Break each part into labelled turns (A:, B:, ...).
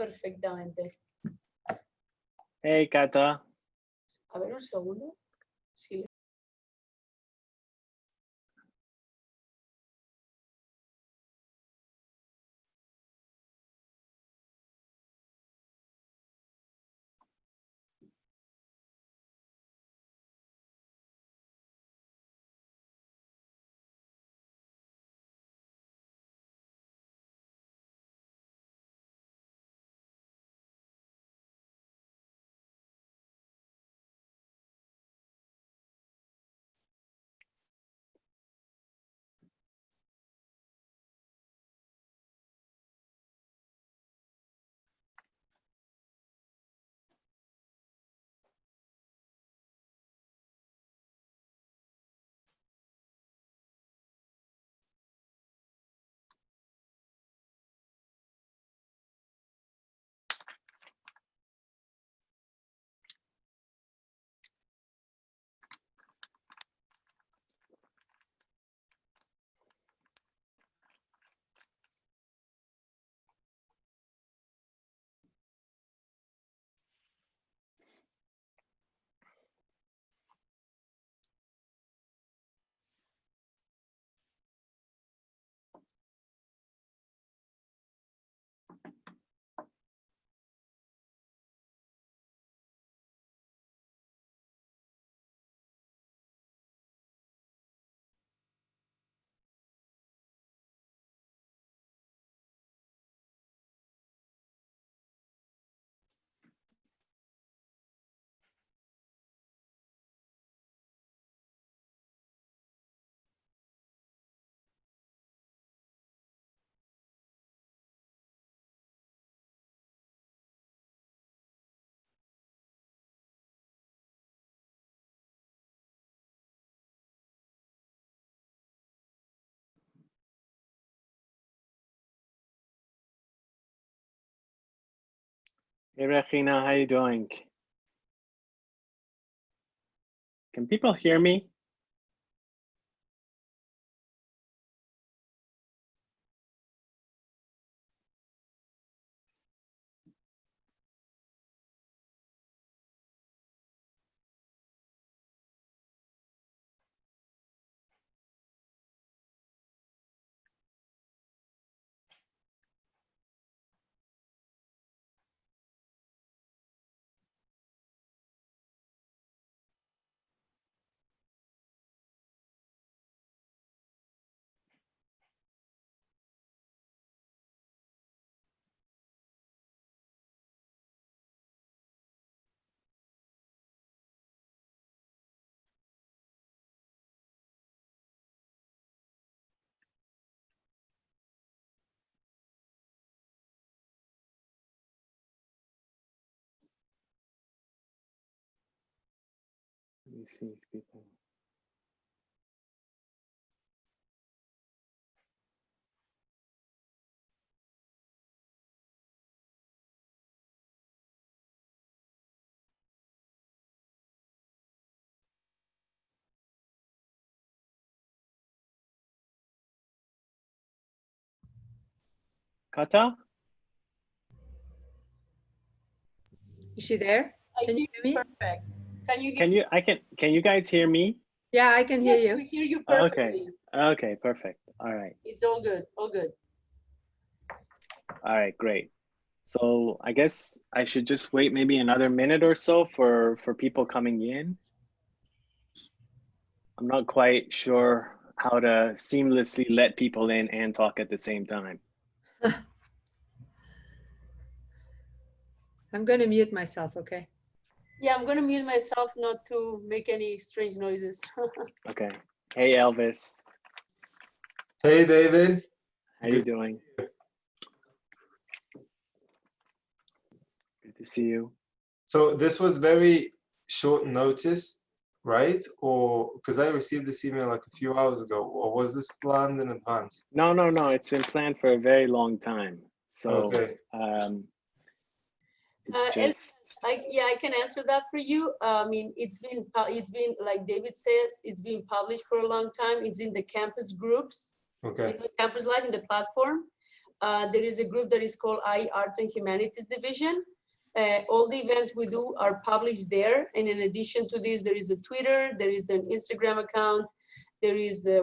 A: perfectamente.
B: Hey, Kata.
A: A ver, un segundo. Sí.
B: Hey, Regina, how you doing? Can people hear me? Let me see if people. Kata?
C: Is she there?
A: I
C: Can you
A: hear
C: hear me?
A: perfect. Can you
B: Can you guys hear me?
C: Yeah, I can hear
A: Yes,
C: you.
A: we hear you
B: Okay.
A: perfectly.
B: Okay, perfect. All right.
A: It's all good. All good.
B: All right, great. So I guess I should just wait maybe another minute or so for people coming in. I'm not quite sure how to seamlessly let people in and talk at the same time.
C: I'm going to mute myself, okay?
A: Yeah, I'm gonna mute myself not to make any strange noises.
B: Okay. Hey, Elvis.
D: Hey, David.
B: How you doing? Good to see you.
D: So this was very short notice, right? Or because I received this email like a few hours ago, or was this planned in advance?
B: No, no, no. It's been planned for a very long time. So,
D: Okay.
A: Yeah, I can answer that for you. I mean, it's been like David says, it's been published for a long time. It's in the campus groups,
D: Okay.
A: campus life in the platform. there is a group that is called Arts and Humanities Division. All the events we do are published there. And in addition to this, there is a Twitter, there is an Instagram account, there is the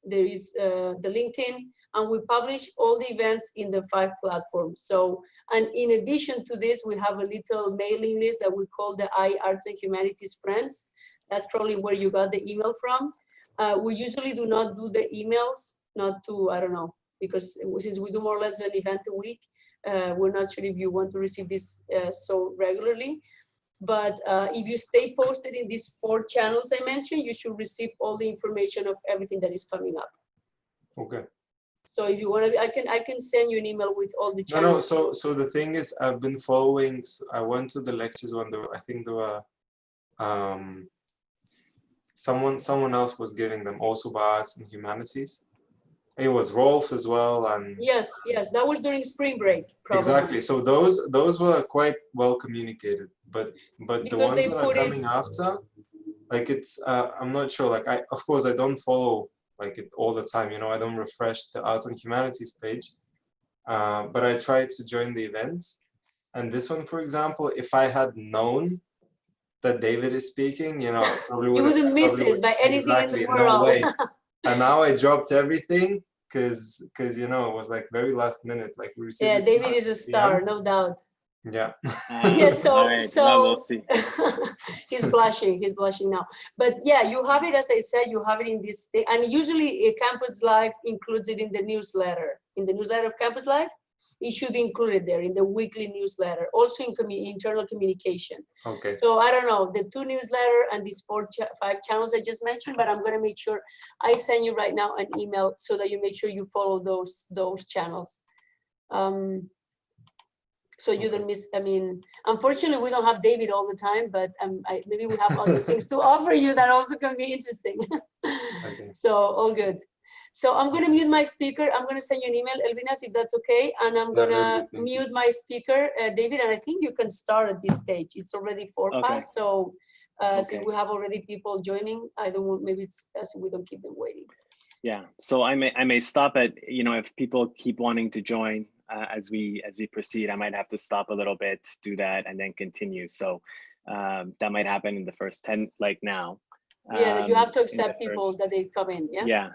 A: LinkedIn, and we publish all the events in the 5 platforms. So, and in addition to this, we have a little mailing list that we call the Arts and Humanities Friends. That's probably where you got the email from. We usually do not do the emails, not to, I don't know, because since we do more or less an event a week, we're not sure if you want to receive this so regularly. But if you stay posted in these 4 channels I mentioned, you should receive all the information of everything that is coming up.
D: Okay.
A: So if you want to, I can send you an email with all the
D: No,
A: channels.
D: no. So the thing is, I've been following. I went to the lectures when there. I think there were someone else was giving them also by Arts and Humanities. It was Rolf as well, and
A: Yes, that was during spring break, probably.
D: exactly. So those were quite well communicated, but the
A: Because
D: ones
A: they
D: that are
A: put it-
D: coming after, like it's I'm not sure. Like of course I don't follow like it all the time. You know, I don't refresh the Arts and Humanities page, but I try to join the events. And this one, for example, if I had known that David is speaking, you know, I probably
A: You
D: would
A: wouldn't miss it by anything
D: exactly,
A: in the
D: no
A: world.
D: way. And now I dropped everything because you know it was like very last minute. Like we received
A: Yeah,
D: this
A: David
D: email
A: is a
D: at 6
A: star,
D: p.m.
A: no doubt.
D: Yeah.
A: Yeah, so
B: all right. Well, we'll see.
A: he's blushing now. But yeah, you have it, as I said, you have it in this thing. And usually a Campus Live includes it in the newsletter. In the newsletter of Campus Live, it should be included there in the weekly newsletter, also in internal communication.
D: Okay.
A: So I don't know, the 2 newsletter and these 5 channels I just mentioned, but I'm gonna make sure I send you right now an email so that you make sure you follow those channels. So you don't miss, I mean, unfortunately we don't have David all the time, but maybe we have other things to offer you that also can be interesting.
D: Okay.
A: So all good. So I'm gonna mute my speaker. I'm gonna send you an email, Elvinas, if that's okay. And I'm
D: Yeah, very
A: gonna
D: good, thank you.
A: mute my speaker, David, and I think you can start at this stage. It's already 4
B: Okay.
A: past, so since
B: Okay.
A: we have already people joining, I don't want, maybe it's best if we don't keep them waiting.
B: Yeah. So I may stop at, you know, if people keep wanting to join as we proceed, I might have to stop a little bit, do that, and then continue. So that might happen in the first 10, like now.
A: Yeah, you have to
B: in the
A: accept people
B: first-
A: that they come in, yeah?
B: Yeah,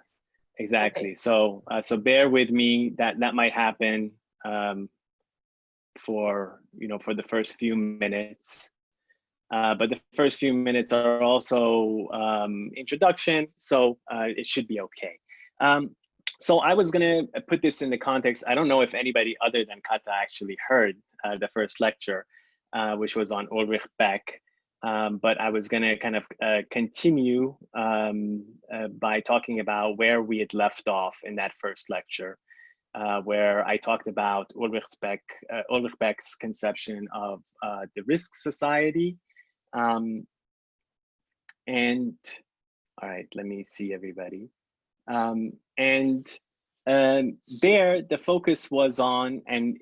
B: exactly.
A: Okay.
B: So so bear with me. That might happen for, you know, for the first few minutes. But the first few minutes are also introduction, so it should be okay. So I was gonna put this in the context. I don't know if anybody other than Kata actually heard the first lecture, which was on Ulrich Beck. But I was gonna kind of continue by talking about where we had left off in that first lecture, where I talked about Ulrich Beck's conception of the risk society. And all right, let me see everybody. There, the focus was on, and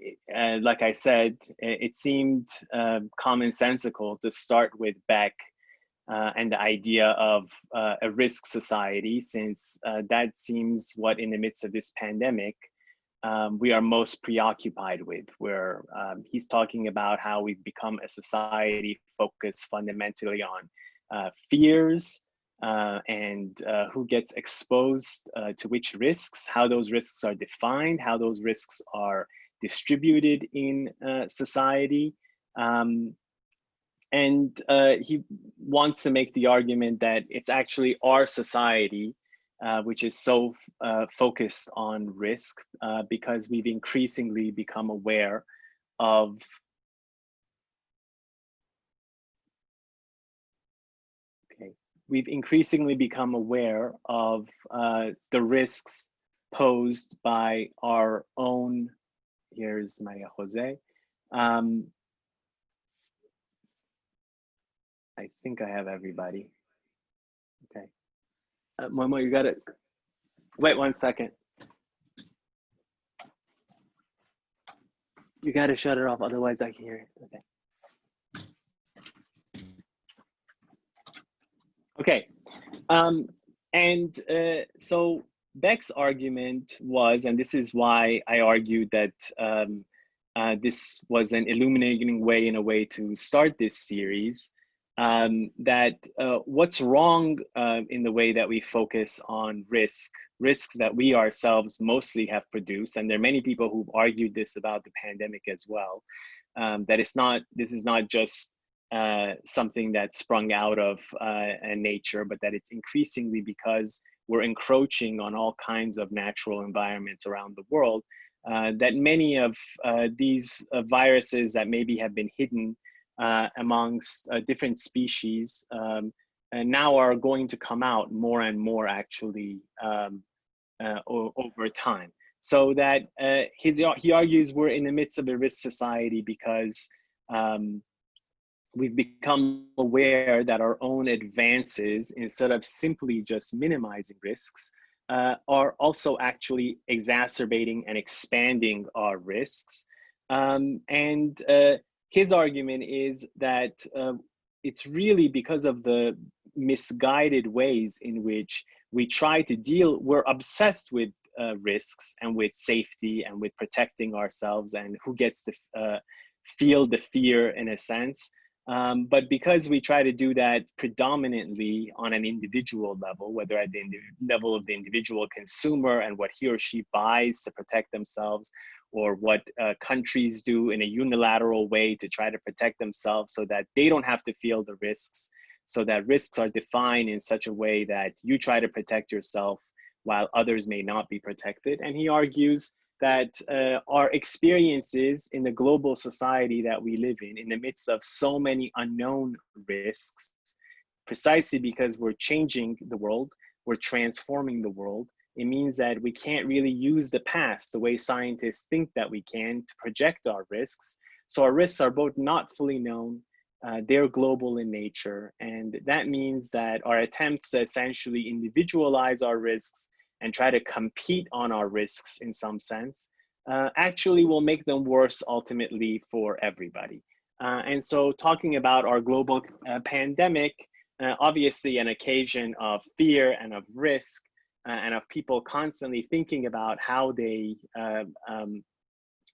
B: like I said, it seemed commonsensical to start with Beck and the idea of a risk society, since that seems what in the midst of this pandemic, we are most preoccupied with, where he's talking about how we've become a society focused fundamentally on fears and who gets exposed to which risks, how those risks are defined, how those risks are distributed in society. And he wants to make the argument that it's actually our society which is so focused on risk because we've increasingly become aware of we've increasingly become aware of the risks posed by our own, here's Maria Jose. I think I have everybody. Okay. Momo, you got it. Wait 1 second. You got to shut it off, otherwise I can hear it. Okay. Okay. So Beck's argument was, and this is why I argued that this was an illuminating way, in a way, to start this series, that what's wrong in the way that we focus on risks that we ourselves mostly have produced, and there are many people who've argued this about the pandemic as well, that this is not just something that sprung out of nature, but that it's increasingly because we're encroaching on all kinds of natural environments around the world, that many of these viruses that maybe have been hidden amongst different species and now are going to come out more and more, actually, over time. So that he argues we're in the midst of a risk society because we've become aware that our own advances, instead of simply just minimizing risks, are also actually exacerbating and expanding our risks. His argument is that it's really because of the misguided ways in which we try to deal, we're obsessed with risks and with safety and with protecting ourselves and who gets to feel the fear, in a sense. But because we try to do that predominantly on an individual level, whether at the level of the individual consumer and what he or she buys to protect themselves, or what countries do in a unilateral way to try to protect themselves so that they don't have to feel the risks, so that risks are defined in such a way that you try to protect yourself while others may not be protected. And he argues that our experiences in the global society that we live in the midst of so many unknown risks, precisely because we're changing the world, we're transforming the world, it means that we can't really use the past the way scientists think that we can to project our risks. So our risks are both not fully known, they're global in nature, and that means that our attempts to essentially individualize our risks and try to compete on our risks in some sense, actually will make them worse ultimately for everybody. And so talking about our global pandemic, obviously an occasion of fear and of risk, and of people constantly thinking about how they,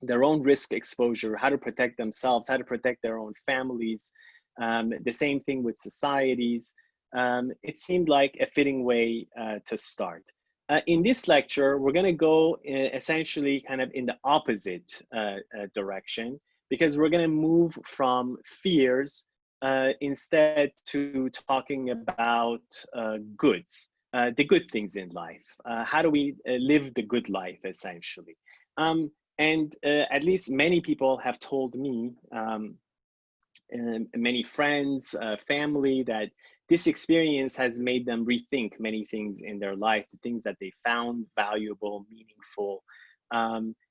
B: their own risk exposure, how to protect themselves, how to protect their own families, the same thing with societies. It seemed like a fitting way to start. In this lecture, we're going to go essentially kind of in the opposite direction, because we're going to move from fears instead to talking about goods, the good things in life. How do we live the good life, essentially? And at least many people have told me, and many friends, family, that this experience has made them rethink many things in their life, the things that they found valuable, meaningful.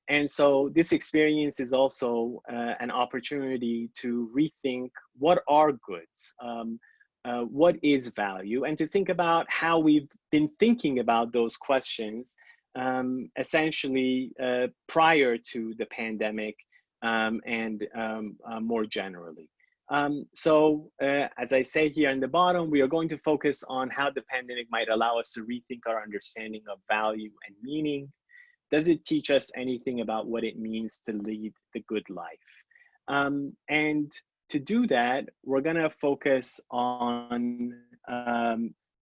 B: And so this experience is also an opportunity to rethink what are goods, what is value, and to think about how we've been thinking about those questions essentially prior to the pandemic and more generally. So as I say here in the bottom, we are going to focus on how the pandemic might allow us to rethink our understanding of value and meaning. Does it teach us anything about what it means to lead the good life? And to do that, we're going to focus on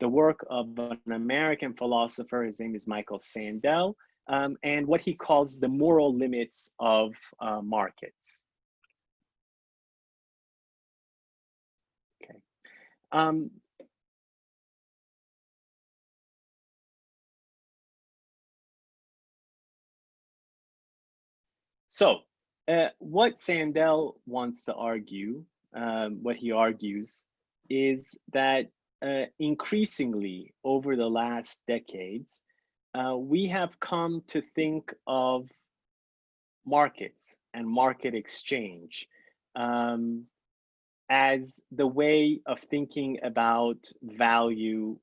B: the work of an American philosopher. His name is Michael Sandel, and what he calls the moral limits of markets. Okay. So what Sandel wants to argue, what he argues, is that increasingly over the last decades, we have come to think of markets and market exchange as the way of thinking about value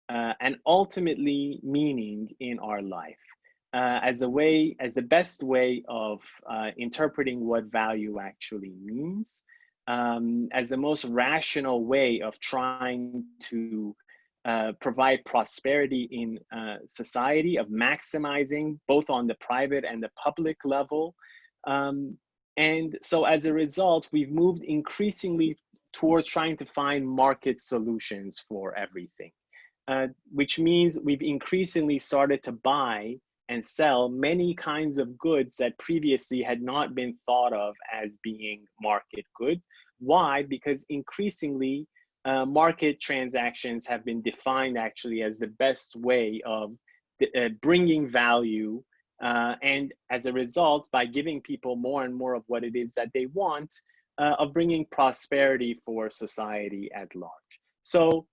B: and ultimately meaning in our life, as the best way of interpreting what value actually means, as the most rational way of trying to provide prosperity in society, of maximizing both on the private and the public level. And so as a result, we've moved increasingly towards trying to find market solutions for everything, which means we've increasingly started to buy and sell many kinds of goods that previously had not been thought of as being market goods. Why? Because increasingly, market transactions have been defined actually as the best way of bringing value, and as a result, by giving people more and more of what it is that they want, of bringing prosperity for society at large. So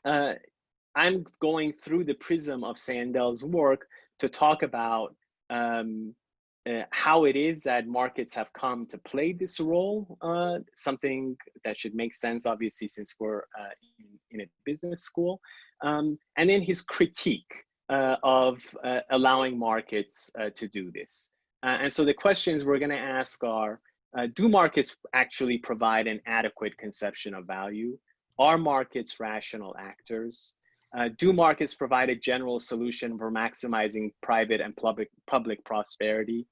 B: I'm going through the prism of Sandel's work to talk about how it is that markets have come to play this role, something that should make sense, obviously, since we're in a business school, and then his critique of allowing markets to do this. And so the questions we're going to ask are, do markets actually provide an adequate conception of value? Are markets rational actors? Do markets provide a general solution for maximizing private and public prosperity?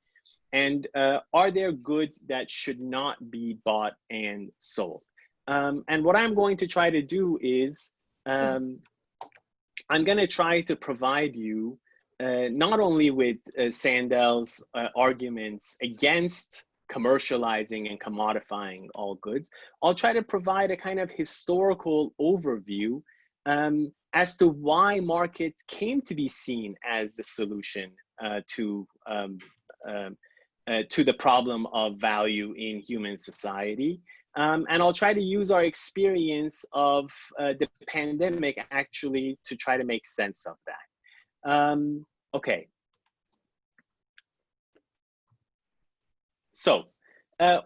B: And are there goods that should not be bought and sold? And what I'm going to try to do is, I'm going to try to provide you not only with Sandel's arguments against commercializing and commodifying all goods, I'll try to provide a kind of historical overview as to why markets came to be seen as the solution to the problem of value in human society. And I'll try to use our experience of the pandemic actually to try to make sense of that. Okay. So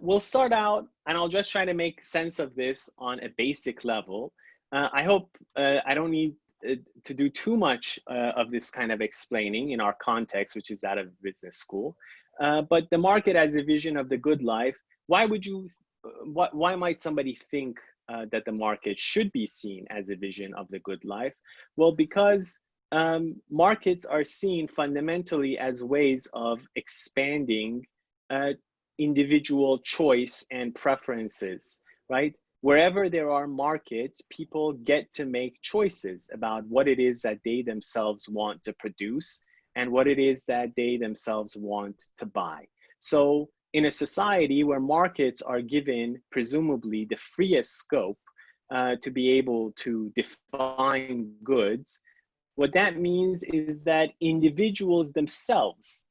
B: we'll start out, and I'll just try to make sense of this on a basic level. I hope I don't need to do too much of this kind of explaining in our context, which is that of business school. But the market as a vision of the good life, why might somebody think that the market should be seen as a vision of the good life? Well, because markets are seen fundamentally as ways of expanding individual choice and preferences, right? Wherever there are markets, people get to make choices about what it is that they themselves want to produce and what it is that they themselves want to buy. So in a society where markets are given, presumably, the freest scope to be able to define goods, what that means is that individuals themselves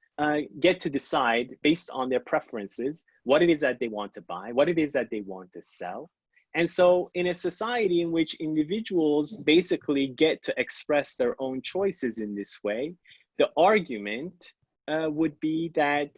B: get to decide, based on their preferences, what it is that they want to buy, what it is that they want to sell. And so in a society in which individuals basically get to express their own choices in this way, the argument would be that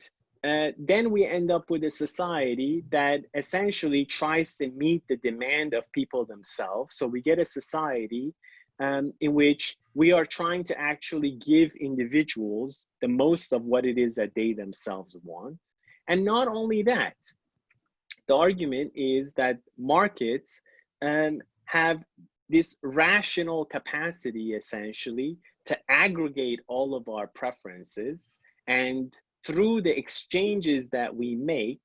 B: then we end up with a society that essentially tries to meet the demand of people themselves. So we get a society in which we are trying to actually give individuals the most of what it is that they themselves want. And not only that, the argument is that markets have this rational capacity, essentially, to aggregate all of our preferences, and through the exchanges that we make,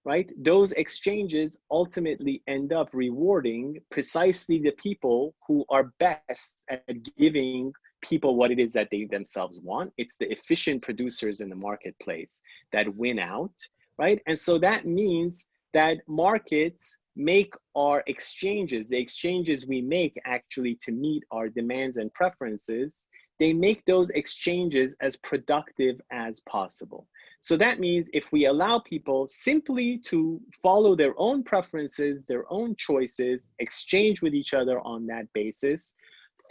B: right, those exchanges ultimately end up rewarding precisely the people who are best at giving people what it is that they themselves want. It's the efficient producers in the marketplace that win out, right? And so that means that markets make our exchanges, the exchanges we make actually to meet our demands and preferences, they make those exchanges as productive as possible. So that means if we allow people simply to follow their own preferences, their own choices, exchange with each other on that basis,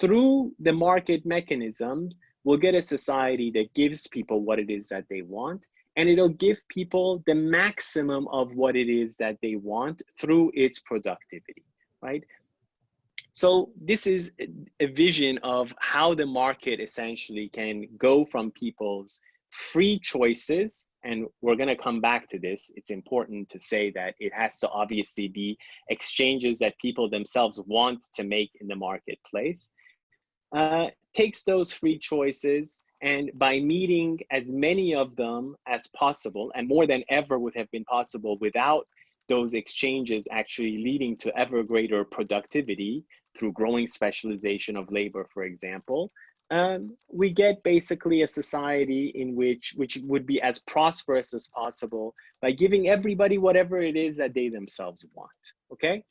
B: through the market mechanism, we'll get a society that gives people what it is that they want, and it'll give people the maximum of what it is that they want through its productivity, right? So this is a vision of how the market essentially can go from people's free choices, and we're going to come back to this. It's important to say that it has to obviously be exchanges that people themselves want to make in the marketplace. takes those free choices, and by meeting as many of them as possible, and more than ever would have been possible without those exchanges actually leading to ever greater productivity through growing specialization of labor, for example, we get basically a society in which would be as prosperous as possible by giving everybody whatever it is that they themselves want, okay?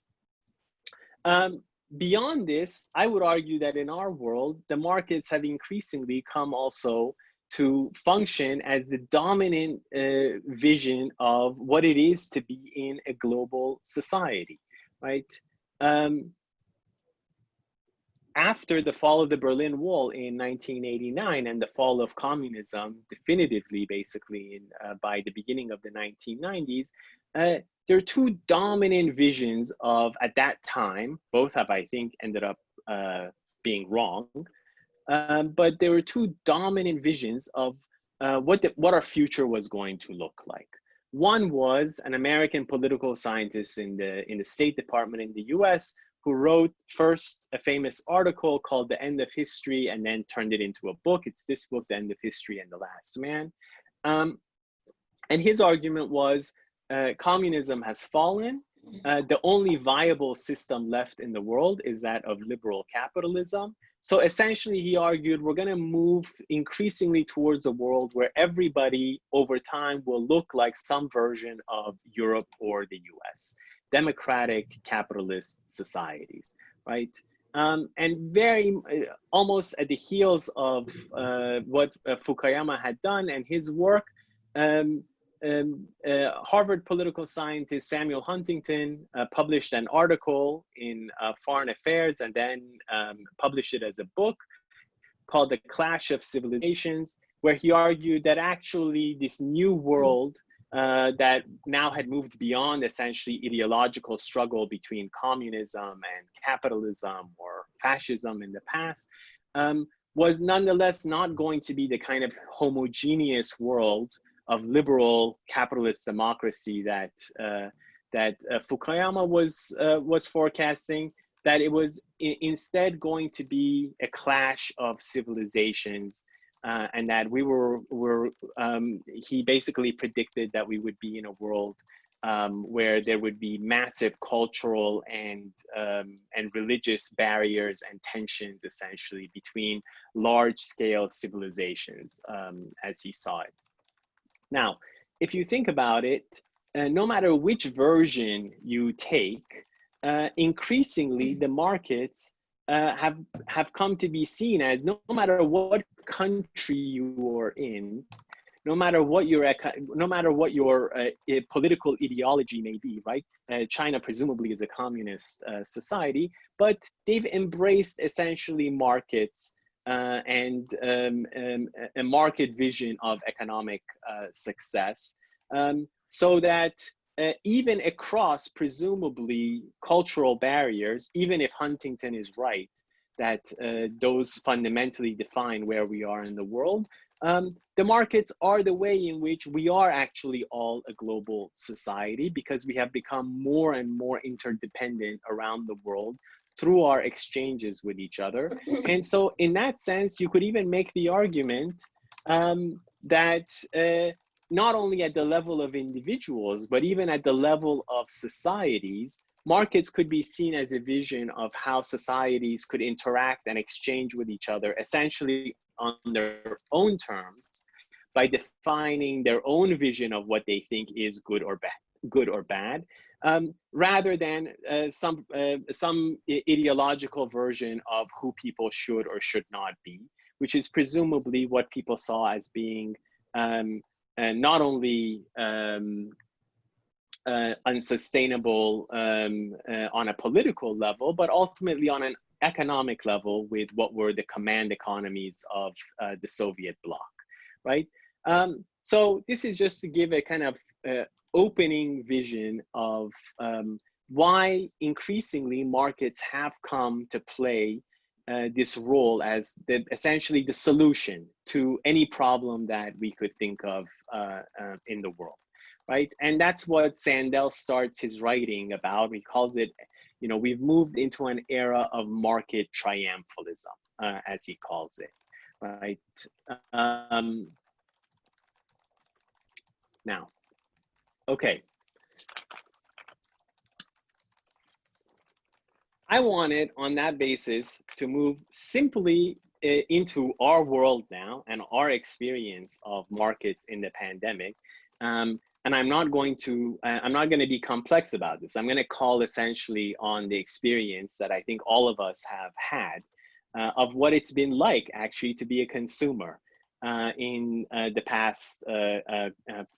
B: Beyond this, I would argue that in our world, the markets have increasingly come also to function as the dominant vision of what it is to be in a global society, right? After the fall of the Berlin Wall in 1989 and the fall of communism definitively, basically, by the beginning of the 1990s, there are two dominant visions of, at that time, both have, I think, ended up being wrong, but there were two dominant visions of what our future was going to look like. One was an American political scientist in the State Department in the US who wrote first a famous article called The End of History and then turned it into a book. It's this book, The End of History and the Last Man. And his argument was communism has fallen. The only viable system left in the world is that of liberal capitalism. So essentially, he argued, we're going to move increasingly towards a world where everybody over time will look like some version of Europe or the US, democratic capitalist societies, right? And very almost at the heels of what Fukuyama had done and his work, Harvard political scientist Samuel Huntington published an article in Foreign Affairs and then published it as a book called The Clash of Civilizations, where he argued that actually this new world that now had moved beyond essentially ideological struggle between communism and capitalism or fascism in the past was nonetheless not going to be the kind of homogeneous world of liberal capitalist democracy that Fukuyama was forecasting, that it was instead going to be a clash of civilizations, and that he basically predicted that we would be in a world where there would be massive cultural and religious barriers and tensions essentially between large-scale civilizations as he saw it. Now, if you think about it, no matter which version you take, increasingly the markets have come to be seen as, no matter what country you are in, no matter what your political ideology may be, right? China presumably is a communist society, but they've embraced essentially markets and a market vision of economic success, so that even across presumably cultural barriers, even if Huntington is right that those fundamentally define where we are in the world, the markets are the way in which we are actually all a global society, because we have become more and more interdependent around the world through our exchanges with each other. And so in that sense, you could even make the argument that not only at the level of individuals, but even at the level of societies, markets could be seen as a vision of how societies could interact and exchange with each other, essentially on their own terms, by defining their own vision of what they think is good or bad, rather than some ideological version of who people should or should not be, which is presumably what people saw as being not only unsustainable on a political level, but ultimately on an economic level with what were the command economies of the Soviet bloc, right? So this is just to give a kind of opening vision of why increasingly markets have come to play this role as essentially the solution to any problem that we could think of in the world, right? And that's what Sandel starts his writing about. He calls it, you know, we've moved into an era of market triumphalism. as he calls it, right? Now, okay. I wanted on that basis to move simply into our world now and our experience of markets in the pandemic. And I'm not going to be complex about this. I'm going to call essentially on the experience that I think all of us have had of what it's been like actually to be a consumer in the past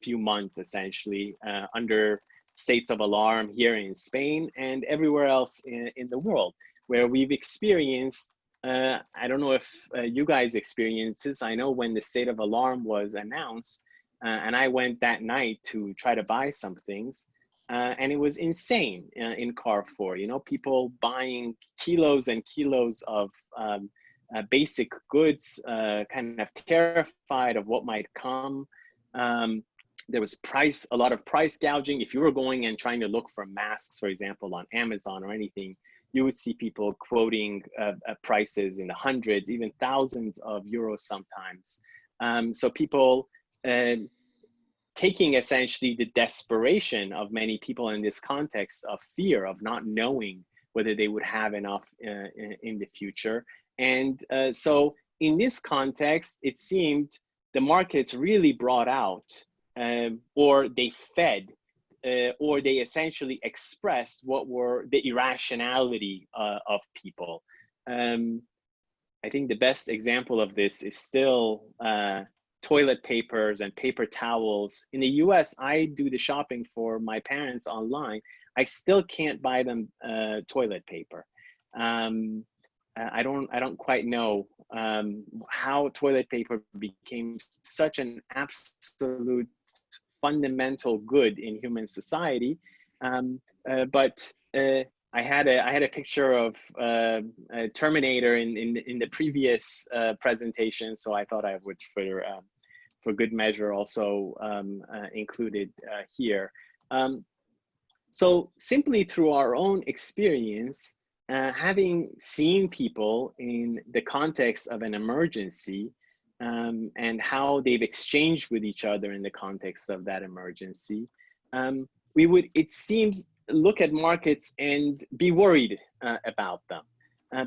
B: few months, essentially under states of alarm here in Spain and everywhere else in the world, where we've experienced, I don't know if you guys experienced this. I know when the state of alarm was announced, and I went that night to try to buy some things, and it was insane in Carrefour. You know, people buying kilos and kilos of basic goods, kind of terrified of what might come. There was a lot of price gouging. If you were going and trying to look for masks, for example, on Amazon or anything, you would see people quoting prices in the hundreds, even thousands of euros sometimes. So people taking essentially the desperation of many people in this context of fear of not knowing whether they would have enough in the future. And so in this context, it seemed the markets really brought out or they fed or they essentially expressed what were the irrationality of people. I think the best example of this is still toilet papers and paper towels. In the US, I do the shopping for my parents online. I still can't buy them toilet paper. I don't quite know how toilet paper became such an absolute fundamental good in human society. But I had a picture of Terminator in the previous presentation, so I thought I would, for good measure, also include it here. So simply through our own experience, having seen people in the context of an emergency and how they've exchanged with each other in the context of that emergency, we would, it seems, look at markets and be worried about them.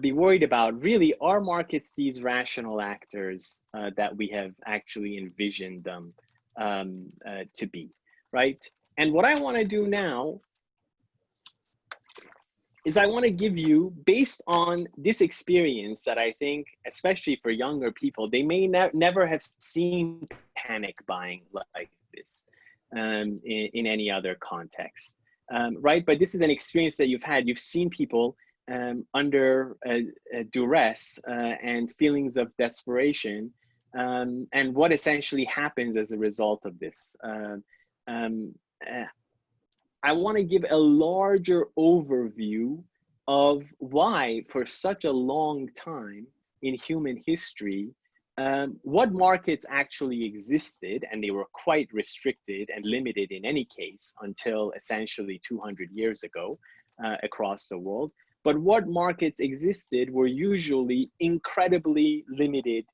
B: Be worried about, really, are markets these rational actors that we have actually envisioned them to be, right? And what I want to do now is I want to give you, based on this experience that I think, especially for younger people, they may never have seen panic buying like this in any other context, right? But this is an experience that you've had. You've seen people under duress and feelings of desperation, and what essentially happens as a result of this. I want to give a larger overview of why, for such a long time in human history, what markets actually existed, and they were quite restricted and limited in any case until essentially 200 years ago across the world. But what markets existed were usually incredibly limited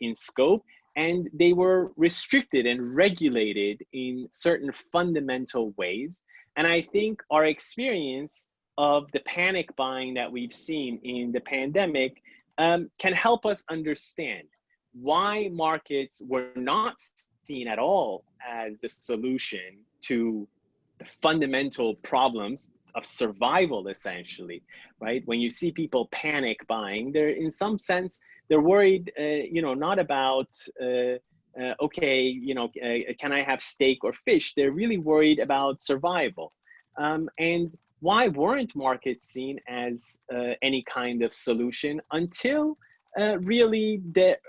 B: in scope, and they were restricted and regulated in certain fundamental ways. And I think our experience of the panic buying that we've seen in the pandemic can help us understand why markets were not seen at all as the solution to the fundamental problems of survival, essentially, right? When you see people panic buying, they're, in some sense, they're worried, you know, not about, okay, you know, can I have steak or fish? They're really worried about survival. And why weren't markets seen as any kind of solution until really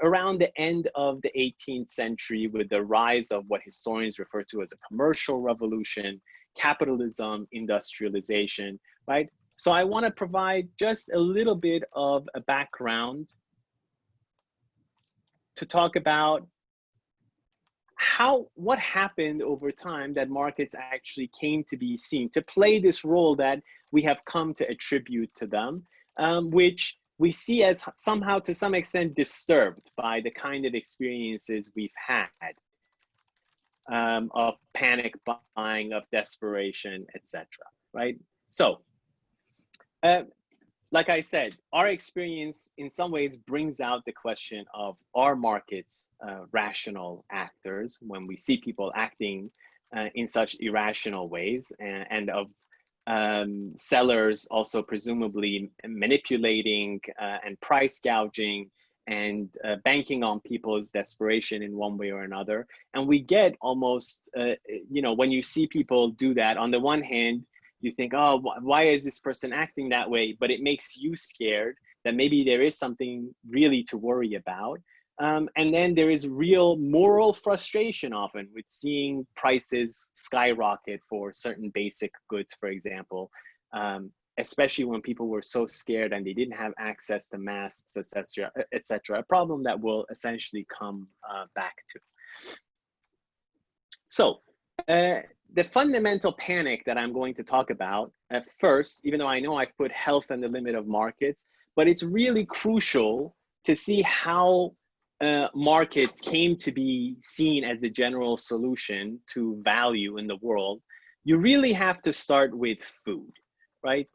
B: around the end of the 18th century, with the rise of what historians refer to as a commercial revolution, capitalism, industrialization, right? So I want to provide just a little bit of a background to talk about what happened over time that markets actually came to be seen, to play this role that we have come to attribute to them, which we see as somehow, to some extent, disturbed by the kind of experiences we've had of panic buying, of desperation, etc. Right? So, like I said, our experience in some ways brings out the question of, are markets rational actors when we see people acting in such irrational ways, and of sellers also presumably manipulating and price gouging and banking on people's desperation in one way or another. And we get almost, you know, when you see people do that, on the one hand, you think, oh, why is this person acting that way? But it makes you scared that maybe there is something really to worry about. And then there is real moral frustration often with seeing prices skyrocket for certain basic goods, for example, especially when people were so scared and they didn't have access to masks, etc., etc. A problem that we'll essentially come back to. So, the fundamental panic that I'm going to talk about at first, even though I know I've put health and the limit of markets, but it's really crucial to see how markets came to be seen as the general solution to value in the world. You really have to start with food, right?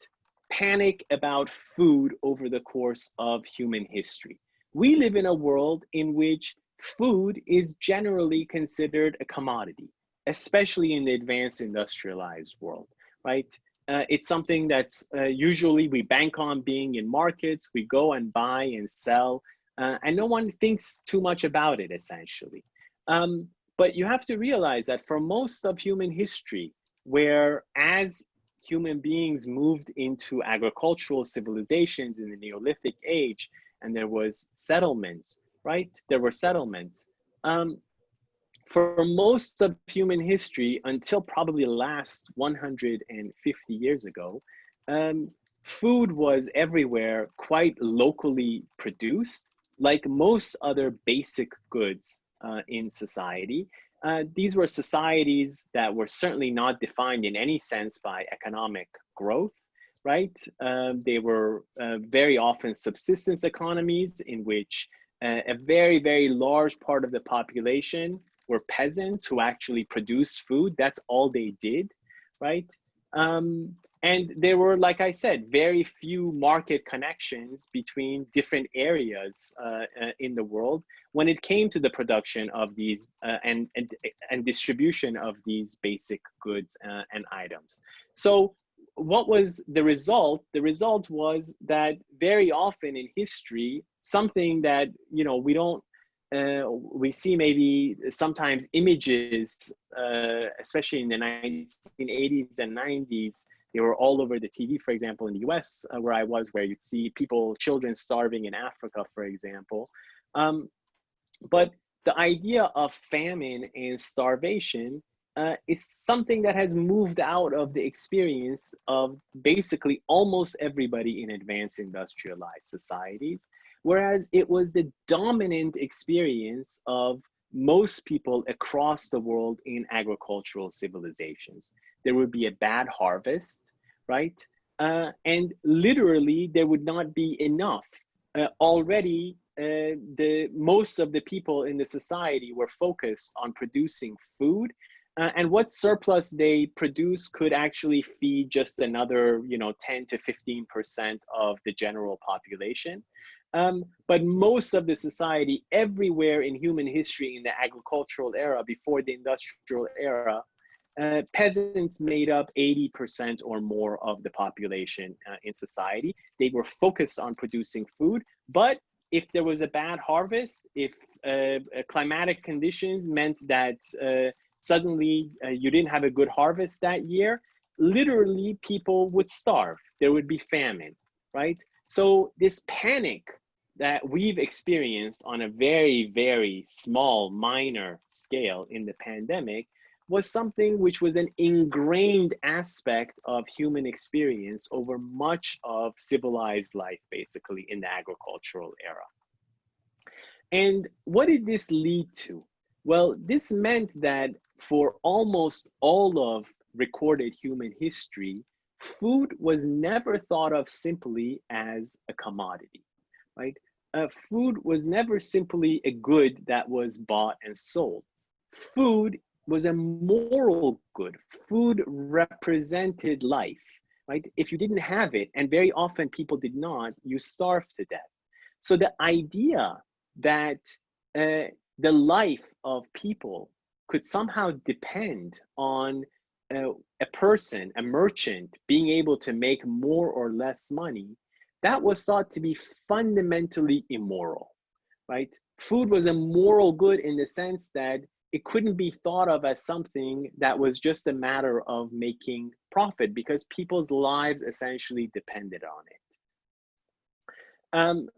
B: Panic about food over the course of human history. We live in a world in which food is generally considered a commodity, especially in the advanced industrialized world, right? It's something that's usually we bank on being in markets, we go and buy and sell, and no one thinks too much about it, essentially. But you have to realize that for most of human history, where as human beings moved into agricultural civilizations in the Neolithic age, and there was settlements, right? There were settlements. For most of human history, until probably the last 150 years ago, food was everywhere quite locally produced, like most other basic goods in society. These were societies that were certainly not defined in any sense by economic growth, right? They were very often subsistence economies in which a very, very large part of the population were peasants who actually produced food. That's all they did, right? And there were, like I said, very few market connections between different areas in the world when it came to the production of these and distribution of these basic goods and items. So what was the result? The result was that very often in history, something that, you know, we don't, we see maybe sometimes images, especially in the 1980s and 90s, they were all over the TV, for example, in the US, where I was, where you'd see people, children starving in Africa, for example. But the idea of famine and starvation is something that has moved out of the experience of basically almost everybody in advanced industrialized societies, whereas it was the dominant experience of most people across the world in agricultural civilizations. There would be a bad harvest, right? And literally there would not be enough. Already, most of the people in the society were focused on producing food, and what surplus they produce could actually feed just another, 10 to 15% of the general population. But most of the society everywhere in human history in the agricultural era, before the industrial era, peasants made up 80% or more of the population in society. They were focused on producing food, but if there was a bad harvest, if climatic conditions meant that suddenly you didn't have a good harvest that year, literally people would starve. There would be famine, right? So this panic that we've experienced on a very, very small, minor scale in the pandemic was something which was an ingrained aspect of human experience over much of civilized life, basically, in the agricultural era. And what did this lead to? Well, this meant that for almost all of recorded human history, food was never thought of simply as a commodity. right? Food was never simply a good that was bought and sold. Food was a moral good. Food represented life, right? If you didn't have it, and very often people did not, you starved to death. So the idea that the life of people could somehow depend on a person, a merchant, being able to make more or less money, that was thought to be fundamentally immoral, right? Food was a moral good in the sense that it couldn't be thought of as something that was just a matter of making profit because people's lives essentially depended on it.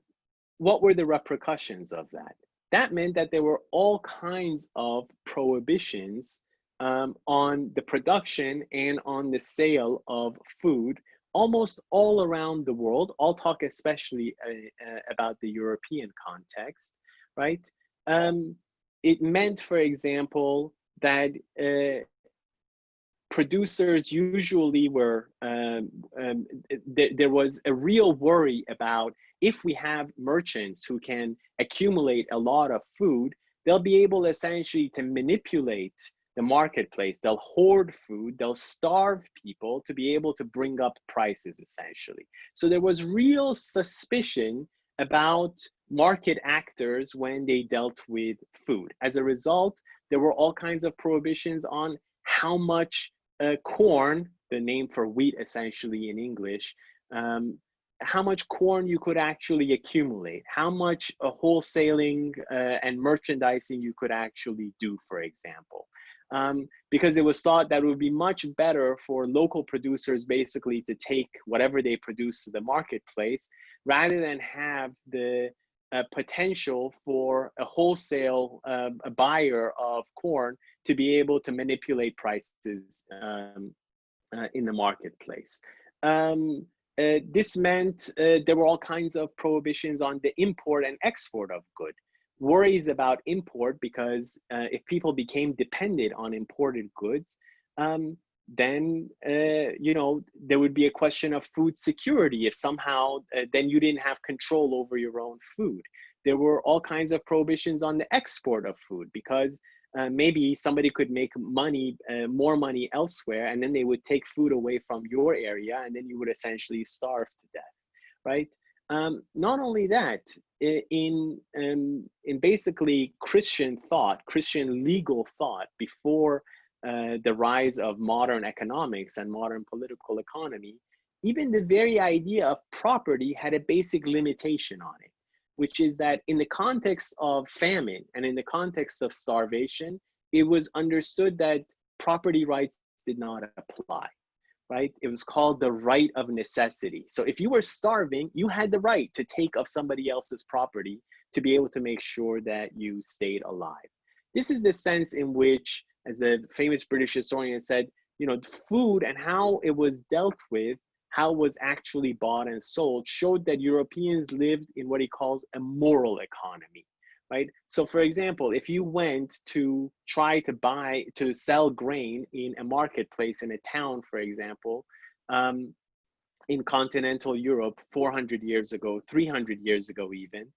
B: What were the repercussions of that? That meant that there were all kinds of prohibitions on the production and on the sale of food almost all around the world. I'll talk especially about the European context, right? It meant, for example, that producers usually were, there was a real worry about if we have merchants who can accumulate a lot of food, they'll be able essentially to manipulate the marketplace. They'll hoard food, they'll starve people to be able to bring up prices essentially. So there was real suspicion about market actors when they dealt with food. As a result, there were all kinds of prohibitions on how much corn, the name for wheat essentially in English, how much corn you could actually accumulate, how much wholesaling and merchandising you could actually do, for example. Because it was thought that it would be much better for local producers basically to take whatever they produce to the marketplace rather than have the potential for a whole a buyer of corn to be able to manipulate prices in the marketplace. This meant there were all kinds of prohibitions on the import and export of goods. Worries about import because if people became dependent on imported goods, then you know, there would be a question of food security if somehow then you didn't have control over your own food. There were all kinds of prohibitions on the export of food because maybe somebody could make money, more money elsewhere, and then they would take food away from your area, and then you would essentially starve to death, right? Not only that, in basically Christian thought, Christian legal thought before the rise of modern economics and modern political economy, even the very idea of property had a basic limitation on it, which is that in the context of famine and in the context of starvation, it was understood that property rights did not apply, right? It was called the right of necessity. So if you were starving, you had the right to take of somebody else's property to be able to make sure that you stayed alive. This is the sense in which, as a famous British historian said, you know, food and how it was dealt with, how it was actually bought and sold, showed that Europeans lived in what he calls a moral economy, right? So for example, if you went to try to sell grain in a marketplace in a town, for example, in continental Europe 400 years ago, 300 years ago even,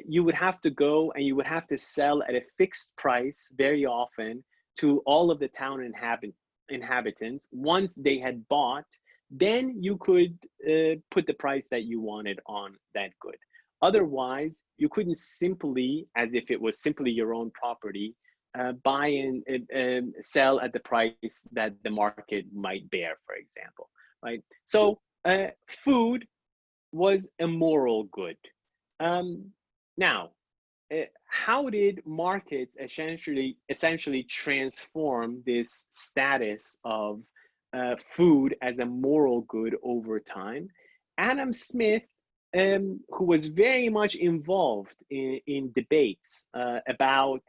B: you would have to go and you would have to sell at a fixed price very often to all of the town inhabitants. Once they had bought, then you could put the price that you wanted on that good. Otherwise, you couldn't simply, as if it was simply your own property, buy and sell at the price that the market might bear, for example, right? So food was a moral good. Now, how did markets essentially transform this status of food as a moral good over time? Adam Smith, who was very much involved in debates about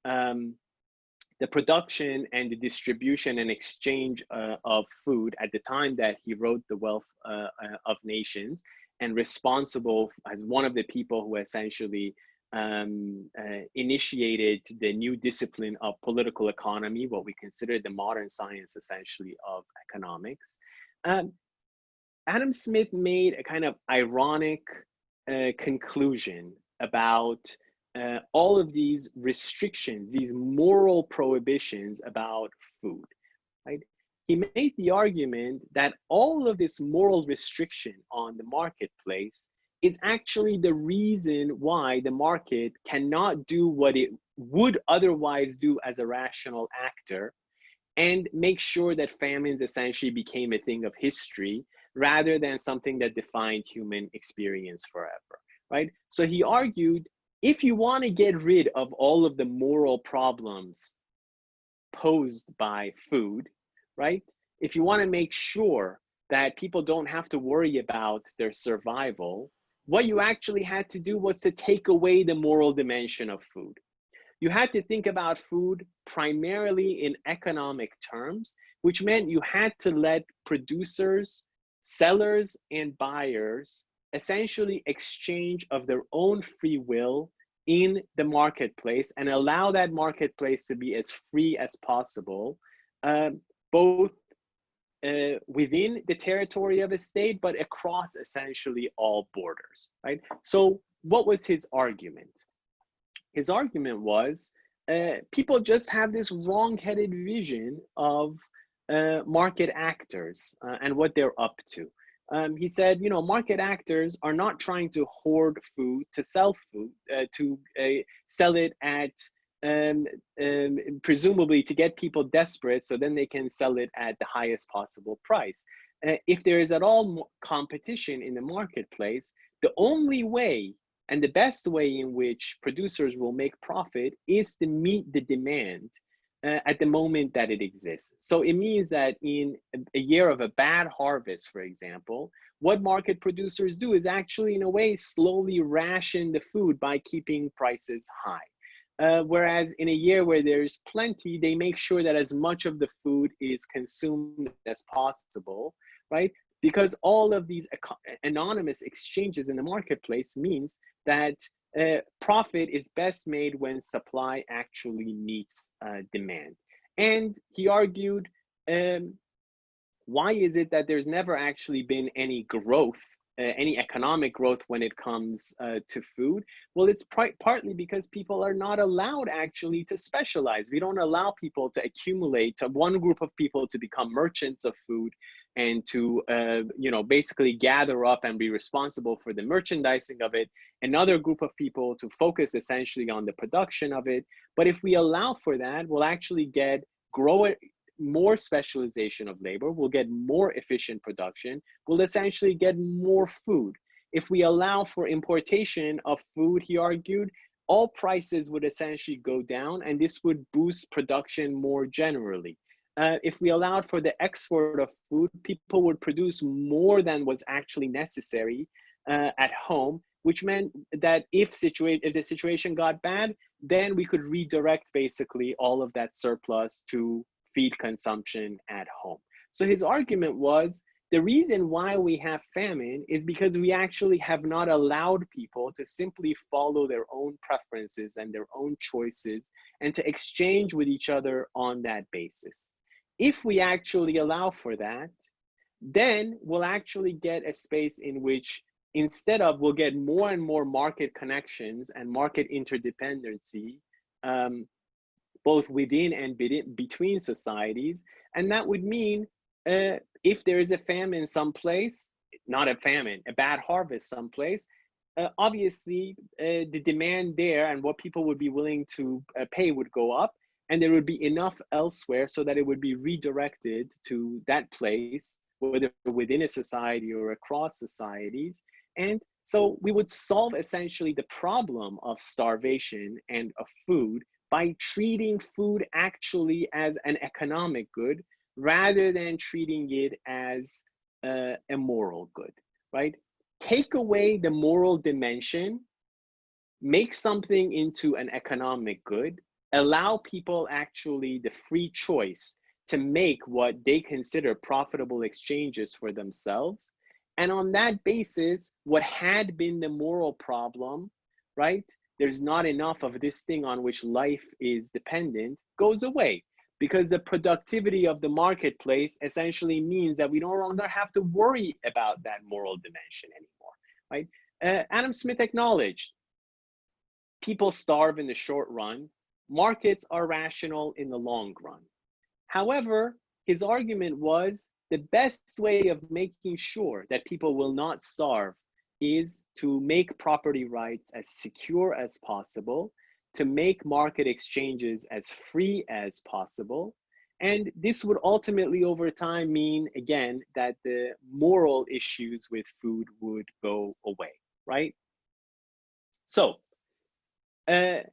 B: the production and the distribution and exchange of food at the time that he wrote The Wealth of Nations, and responsible as one of the people who essentially initiated the new discipline of political economy, what we consider the modern science essentially of economics. Adam Smith made a kind of ironic conclusion about all of these restrictions, these moral prohibitions about food, right? He made the argument that all of this moral restriction on the marketplace is actually the reason why the market cannot do what it would otherwise do as a rational actor, and make sure that famines essentially became a thing of history rather than something that defined human experience forever, right? So he argued, if you want to get rid of all of the moral problems posed by food, right? If you want to make sure that people don't have to worry about their survival, what you actually had to do was to take away the moral dimension of food. You had to think about food primarily in economic terms, which meant you had to let producers, sellers, and buyers essentially exchange of their own free will in the marketplace and allow that marketplace to be as free as possible, both within the territory of a state, but across essentially all borders, right? So what was his argument? His argument was people just have this wrong-headed vision of market actors and what they're up to. He said, you know, market actors are not trying to hoard food, to sell food, to sell it at, presumably to get people desperate so then they can sell it at the highest possible price. If there is at all competition in the marketplace, the only way and the best way in which producers will make profit is to meet the demand at the moment that it exists. So it means that in a year of a bad harvest, for example, what market producers do is actually in a way slowly ration the food by keeping prices high. Whereas in a year where there's plenty, they make sure that as much of the food is consumed as possible, right? Because all of these anonymous exchanges in the marketplace means that profit is best made when supply actually meets demand. And he argued, why is it that there's never actually been any growth, any economic growth when it comes to food? Well, it's partly because people are not allowed actually to specialize. We don't allow people to accumulate, to one group of people to become merchants of food and to you know, basically gather up and be responsible for the merchandising of it. Another group of people to focus essentially on the production of it. But if we allow for that, we'll actually get more specialization of labor, we'll get more efficient production, we'll essentially get more food. If we allow for importation of food, he argued, all prices would essentially go down and this would boost production more generally. If we allowed for the export of food, people would produce more than was actually necessary at home, which meant that if the situation got bad, then we could redirect basically all of that surplus to feed consumption at home. So his argument was, the reason why we have famine is because we actually have not allowed people to simply follow their own preferences and their own choices and to exchange with each other on that basis. If we actually allow for that, then we'll actually get a space in which instead of we'll get more and more market connections and market interdependency, both within and between societies. And that would mean if there is a famine someplace, not a famine, a bad harvest someplace, obviously the demand there and what people would be willing to pay would go up, and there would be enough elsewhere so that it would be redirected to that place, whether within a society or across societies. And so we would solve essentially the problem of starvation and of food by treating food actually as an economic good rather than treating it as a moral good, right? Take away the moral dimension, make something into an economic good, allow people actually the free choice to make what they consider profitable exchanges for themselves. And on that basis, what had been the moral problem, right? There's not enough of this thing on which life is dependent, goes away, because the productivity of the marketplace essentially means that we no longer have to worry about that moral dimension anymore, right? Adam Smith acknowledged people starve in the short run, markets are rational in the long run. However, his argument was the best way of making sure that people will not starve is to make property rights as secure as possible, to make market exchanges as free as possible. And this would ultimately, over time, mean, again, that the moral issues with food would go away, right? So, Adam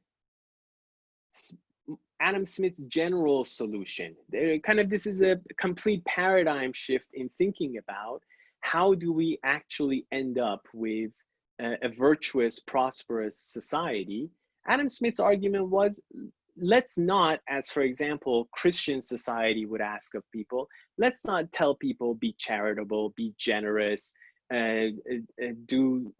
B: Smith's general solution, this is a complete paradigm shift in thinking about how do we actually end up with a virtuous, prosperous society. Adam Smith's argument was, let's not, as for example, Christian society would ask of people, let's not tell people be charitable, be generous, do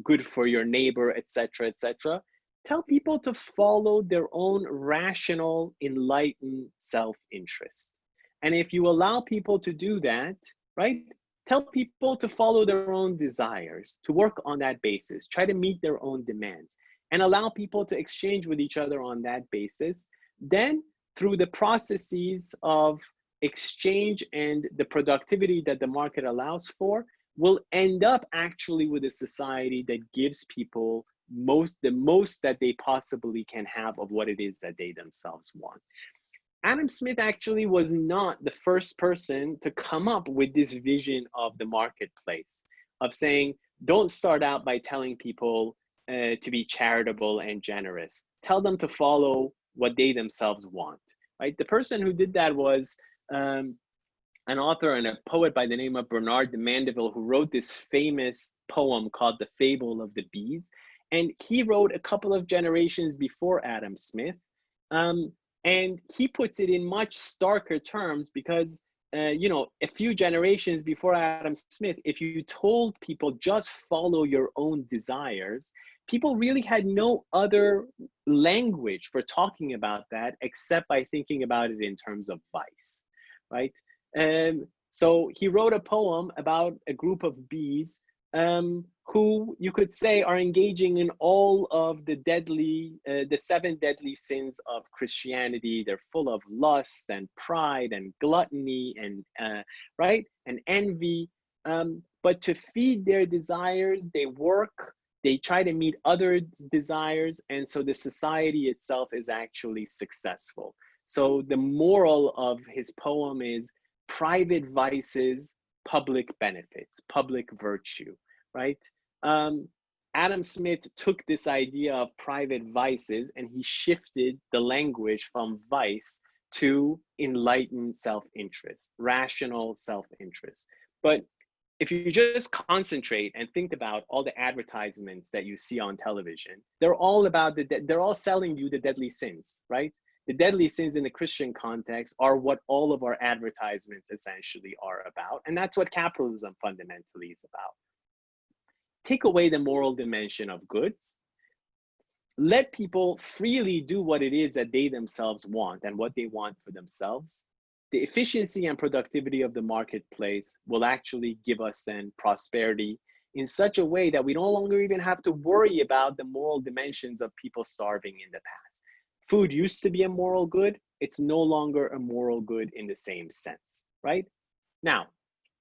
B: good for your neighbor, etc., etc. Tell people to follow their own rational, enlightened self-interest. And if you allow people to do that, right, tell people to follow their own desires, to work on that basis, try to meet their own demands, and allow people to exchange with each other on that basis. Then, through the processes of exchange and the productivity that the market allows for, we'll end up actually with a society that gives people the most that they possibly can have of what it is that they themselves want. Adam Smith actually was not the first person to come up with this vision of the marketplace, of saying, don't start out by telling people to be charitable and generous. Tell them to follow what they themselves want, right? The person who did that was an author and a poet by the name of Bernard de Mandeville, who wrote this famous poem called The Fable of the Bees. And he wrote a couple of generations before Adam Smith. And he puts it in much starker terms because, a few generations before Adam Smith, if you told people just follow your own desires, people really had no other language for talking about that except by thinking about it in terms of vice, right? So he wrote a poem about a group of bees who you could say are engaging in all of the the 7 deadly sins of Christianity. They're full of lust and pride and gluttony and right, and envy. But to feed their desires, they work, they try to meet other desires, and so the society itself is actually successful. So the moral of his poem is private vices, public benefits, public virtue, right? Adam Smith took this idea of private vices and he shifted the language from vice to enlightened self-interest, rational self-interest. But if you just concentrate and think about all the advertisements that you see on television, they're all about they're all selling you the deadly sins, right? The deadly sins in the Christian context are what all of our advertisements essentially are about. And that's what capitalism fundamentally is about. Take away the moral dimension of goods. Let people freely do what it is that they themselves want and what they want for themselves. The efficiency and productivity of the marketplace will actually give us then prosperity in such a way that we no longer even have to worry about the moral dimensions of people starving in the past. Food used to be a moral good. It's no longer a moral good in the same sense, right? Now,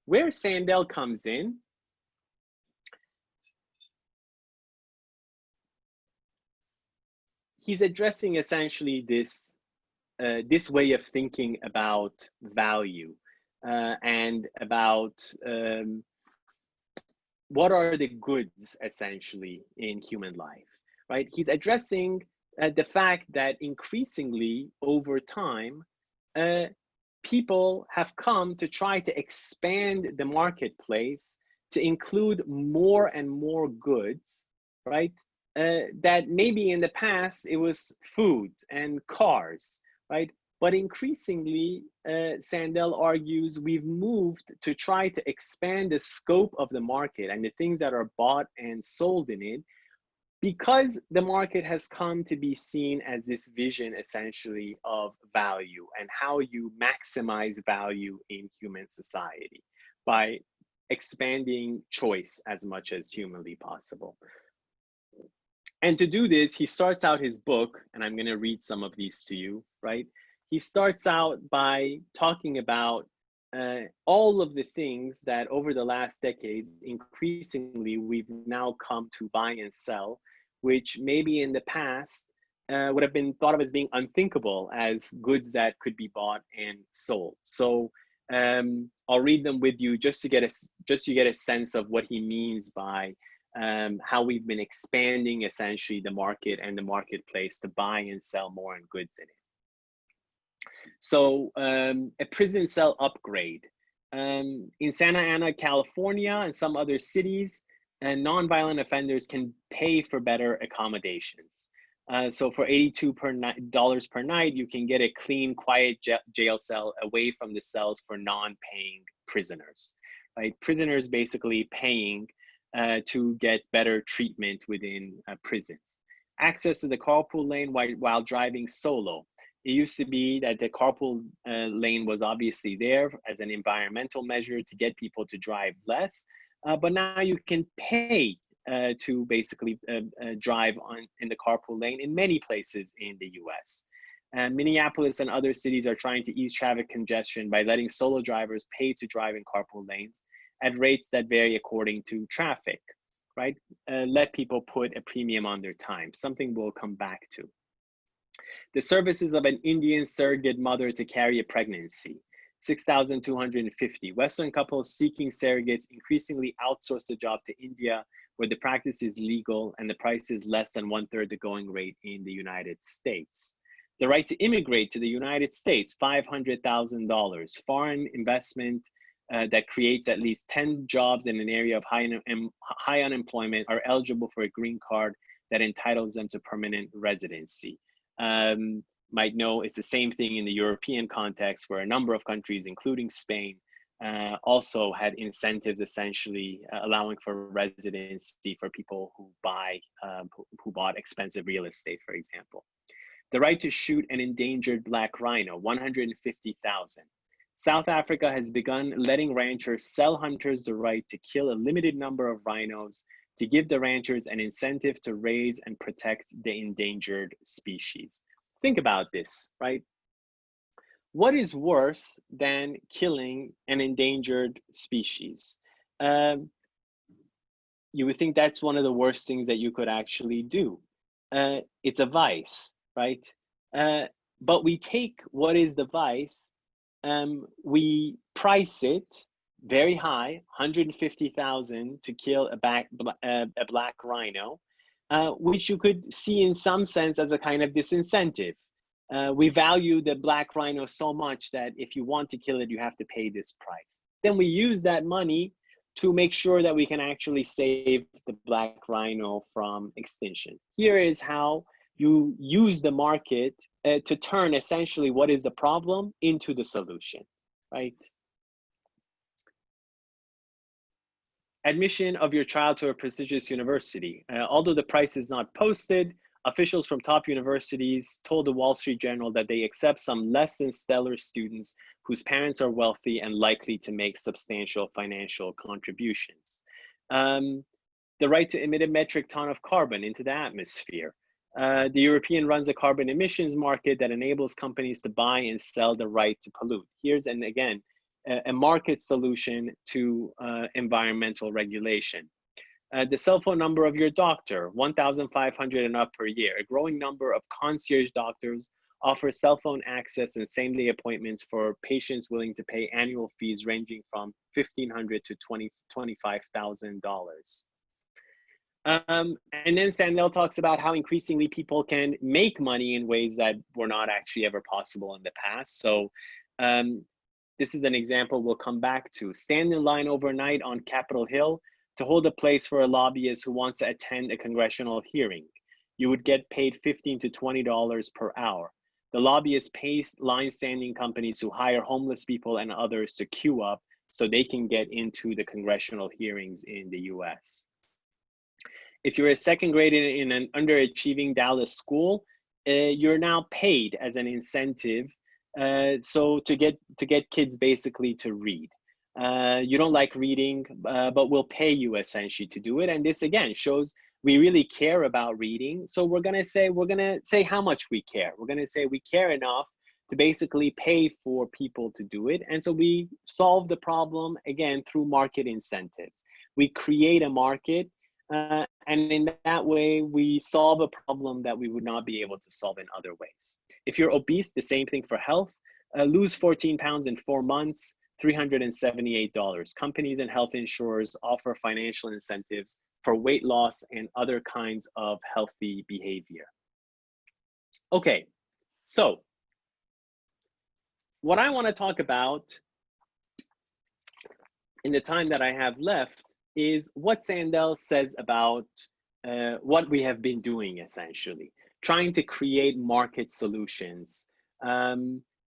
B: where Sandel comes in, he's addressing essentially this way of thinking about value and about what are the goods essentially in human life, right? He's addressing the fact that increasingly over time, people have come to try to expand the marketplace to include more and more goods, right? That maybe in the past it was food and cars, right? But increasingly, Sandel argues, we've moved to try to expand the scope of the market and the things that are bought and sold in it, because the market has come to be seen as this vision essentially of value and how you maximize value in human society by expanding choice as much as humanly possible. And to do this, he starts out his book, and I'm going to read some of these to you, right? He starts out by talking about all of the things that over the last decades, increasingly, we've now come to buy and sell, which maybe in the past would have been thought of as being unthinkable as goods that could be bought and sold. So I'll read them with you just to get a sense of what he means by how we've been expanding essentially the market and the marketplace to buy and sell more and goods in it. So a prison cell upgrade. In Santa Ana, California, and some other cities, nonviolent offenders can pay for better accommodations. So for $82 per night, you can get a clean, quiet jail cell away from the cells for non-paying prisoners, right? Prisoners basically paying to get better treatment within prisons. Access to the carpool lane while driving solo. It used to be that the carpool lane was obviously there as an environmental measure to get people to drive less, but now you can pay to basically drive in the carpool lane in many places in the US. Minneapolis and other cities are trying to ease traffic congestion by letting solo drivers pay to drive in carpool lanes at rates that vary according to traffic, right? Let people put a premium on their time, something we'll come back to. The services of an Indian surrogate mother to carry a pregnancy, 6,250. Western couples seeking surrogates increasingly outsource the job to India, where the practice is legal and the price is less than 1/3 the going rate in the United States. The right to immigrate to the United States, $500,000. Foreign investment that creates at least 10 jobs in an area of high unemployment are eligible for a green card that entitles them to permanent residency. Might know it's the same thing in the European context, where a number of countries, including Spain, also had incentives essentially allowing for residency for people who bought expensive real estate, for example. The right to shoot an endangered black rhino, 150,000. South Africa has begun letting ranchers sell hunters the right to kill a limited number of rhinos to give the ranchers an incentive to raise and protect the endangered species. Think about this, right? What is worse than killing an endangered species? You would think that's one of the worst things that you could actually do. It's a vice, right? But we take what is the vice, we price it very high, 150,000 to kill a black rhino, which you could see in some sense as a kind of disincentive. We value the black rhino so much that if you want to kill it, you have to pay this price. Then we use that money to make sure that we can actually save the black rhino from extinction. Here is how you use the market to turn essentially what is the problem into the solution, right? Admission of your child to a prestigious university. Although the price is not posted, officials from top universities told the Wall Street Journal that they accept some less than stellar students whose parents are wealthy and likely to make substantial financial contributions. The right to emit a metric ton of carbon into the atmosphere. The European runs a carbon emissions market that enables companies to buy and sell the right to pollute. Here's, and again, a market solution to environmental regulation. The cell phone number of your doctor, 1,500 and up per year. A growing number of concierge doctors offer cell phone access and same-day appointments for patients willing to pay annual fees ranging from $1,500 to $25,000. And then Sandel talks about how increasingly people can make money in ways that were not actually ever possible in the past. So this is an example we'll come back to. Stand in line overnight on Capitol Hill to hold a place for a lobbyist who wants to attend a congressional hearing. You would get paid $15 to $20 per hour. The lobbyist pays line standing companies who hire homeless people and others to queue up so they can get into the congressional hearings in the US. If you're a second grader in an underachieving Dallas school, you're now paid as an incentive so to get kids basically to read. You don't like reading, but we'll pay you essentially to do it. And this again shows we really care about reading. So we're gonna say how much we care. We're gonna say we care enough to basically pay for people to do it. And so we solve the problem again through market incentives. We create a market, and in that way, we solve a problem that we would not be able to solve in other ways. If you're obese, the same thing for health. Lose 14 pounds in 4 months, $378. Companies and health insurers offer financial incentives for weight loss and other kinds of healthy behavior. Okay, so what I want to talk about in the time that I have left is what Sandel says about what we have been doing, essentially, trying to create market solutions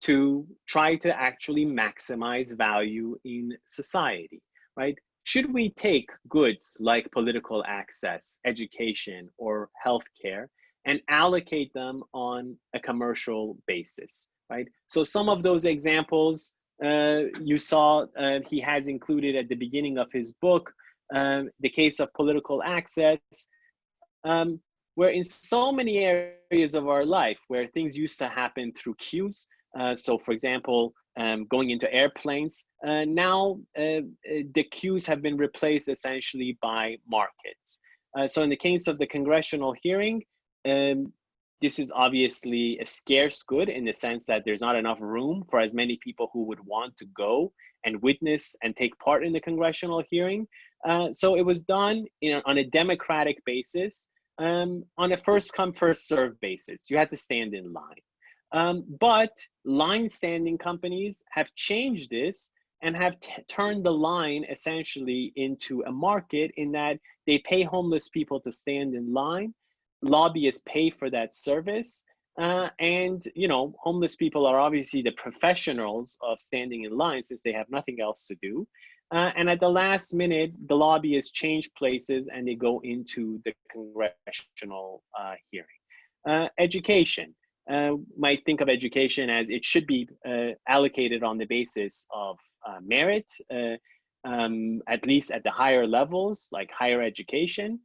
B: to try to actually maximize value in society, right? Should we take goods like political access, education, or healthcare and allocate them on a commercial basis, right? So some of those examples you saw he has included at the beginning of his book, the case of political access, where in so many areas of our life where things used to happen through queues, so for example, going into airplanes, now the queues have been replaced essentially by markets. So in the case of the congressional hearing, this is obviously a scarce good in the sense that there's not enough room for as many people who would want to go and witness and take part in the congressional hearing. So it was done on a democratic basis, on a first come, first served basis. You had to stand in line. But line standing companies have changed this and have turned the line essentially into a market in that they pay homeless people to stand in line. Lobbyists pay for that service, and homeless people are obviously the professionals of standing in line since they have nothing else to do, and at the last minute the lobbyists change places and they go into the congressional hearing. Education, might think of education as it should be allocated on the basis of merit, at least at the higher levels like higher education.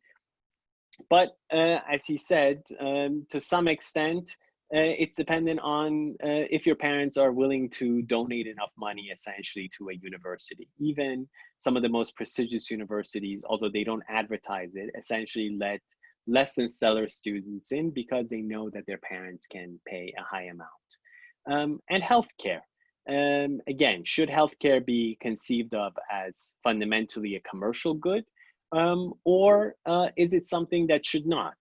B: But as he said, to some extent, it's dependent on if your parents are willing to donate enough money essentially to a university. Even some of the most prestigious universities, although they don't advertise it, essentially let less than stellar students in because they know that their parents can pay a high amount. And healthcare. Again, should healthcare be conceived of as fundamentally a commercial good? Or is it something that should not?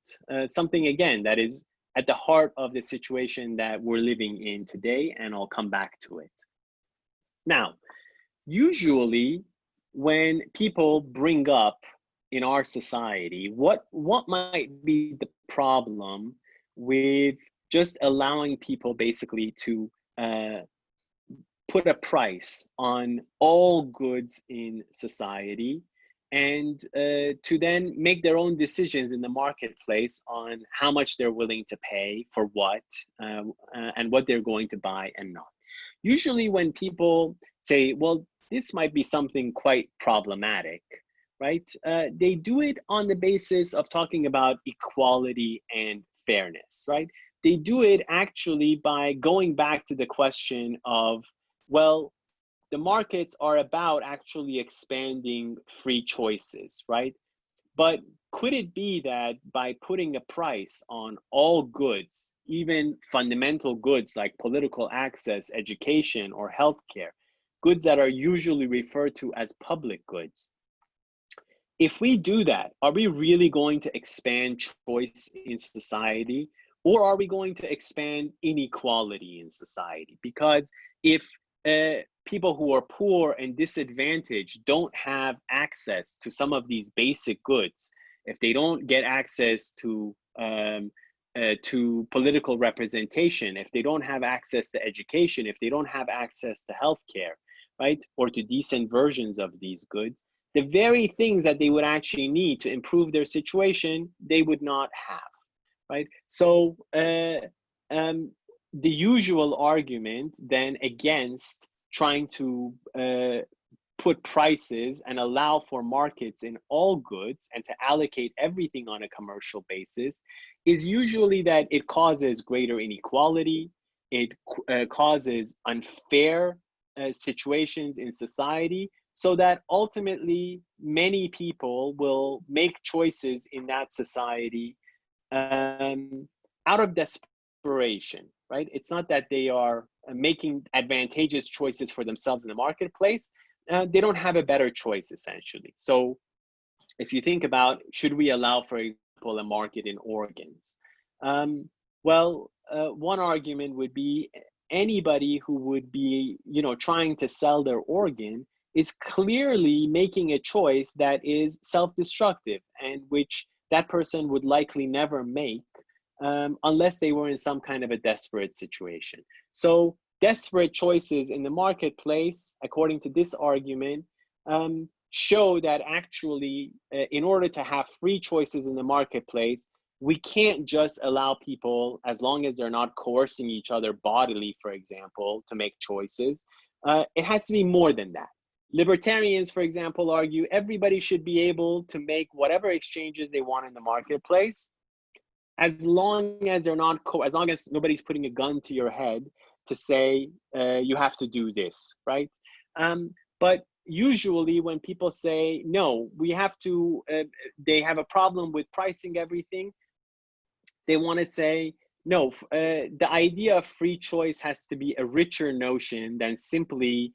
B: Something, again, that is at the heart of the situation that we're living in today, and I'll come back to it. Now, usually when people bring up in our society, what might be the problem with just allowing people basically to put a price on all goods in society, and to then make their own decisions in the marketplace on how much they're willing to pay for what, and what they're going to buy and not. Usually when people say, well, this might be something quite problematic, right? They do it on the basis of talking about equality and fairness, right? They do it actually by going back to the question of, well, the markets are about actually expanding free choices, right? But could it be that by putting a price on all goods, even fundamental goods like political access, education, or healthcare, goods that are usually referred to as public goods, if we do that, are we really going to expand choice in society, or are we going to expand inequality in society? Because if people who are poor and disadvantaged don't have access to some of these basic goods, if they don't get access to political representation, if they don't have access to education, if they don't have access to healthcare, right, or to decent versions of these goods, the very things that they would actually need to improve their situation, they would not have, right? So the usual argument then against trying to put prices and allow for markets in all goods and to allocate everything on a commercial basis is usually that it causes greater inequality, it causes unfair situations in society, so that ultimately many people will make choices in that society out of desperation, right? It's not that they are making advantageous choices for themselves in the marketplace. They don't have a better choice, essentially. So if you think about, should we allow, for example, a market in organs? One argument would be anybody who would be, trying to sell their organ is clearly making a choice that is self-destructive, and which that person would likely never make unless they were in some kind of a desperate situation. So desperate choices in the marketplace, according to this argument, show that actually, in order to have free choices in the marketplace, we can't just allow people, as long as they're not coercing each other bodily, for example, to make choices. It has to be more than that. Libertarians, for example, argue everybody should be able to make whatever exchanges they want in the marketplace, as long as they're not, as long as nobody's putting a gun to your head to say you have to do this, right? But usually when people say, no, we have to, they have a problem with pricing everything, they want to say, no, the idea of free choice has to be a richer notion than simply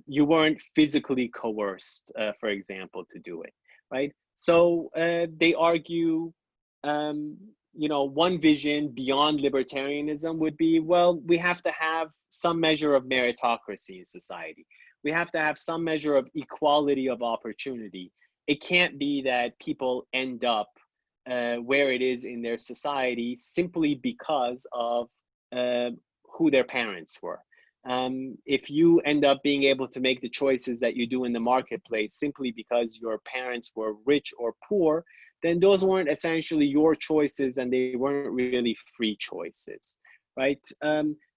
B: you weren't physically coerced, for example, to do it, right? So they argue, one vision beyond libertarianism would be, well, we have to have some measure of meritocracy in society. We have to have some measure of equality of opportunity. It can't be that people end up where it is in their society simply because of who their parents were. If you end up being able to make the choices that you do in the marketplace simply because your parents were rich or poor, then those weren't essentially your choices and they weren't really free choices, right?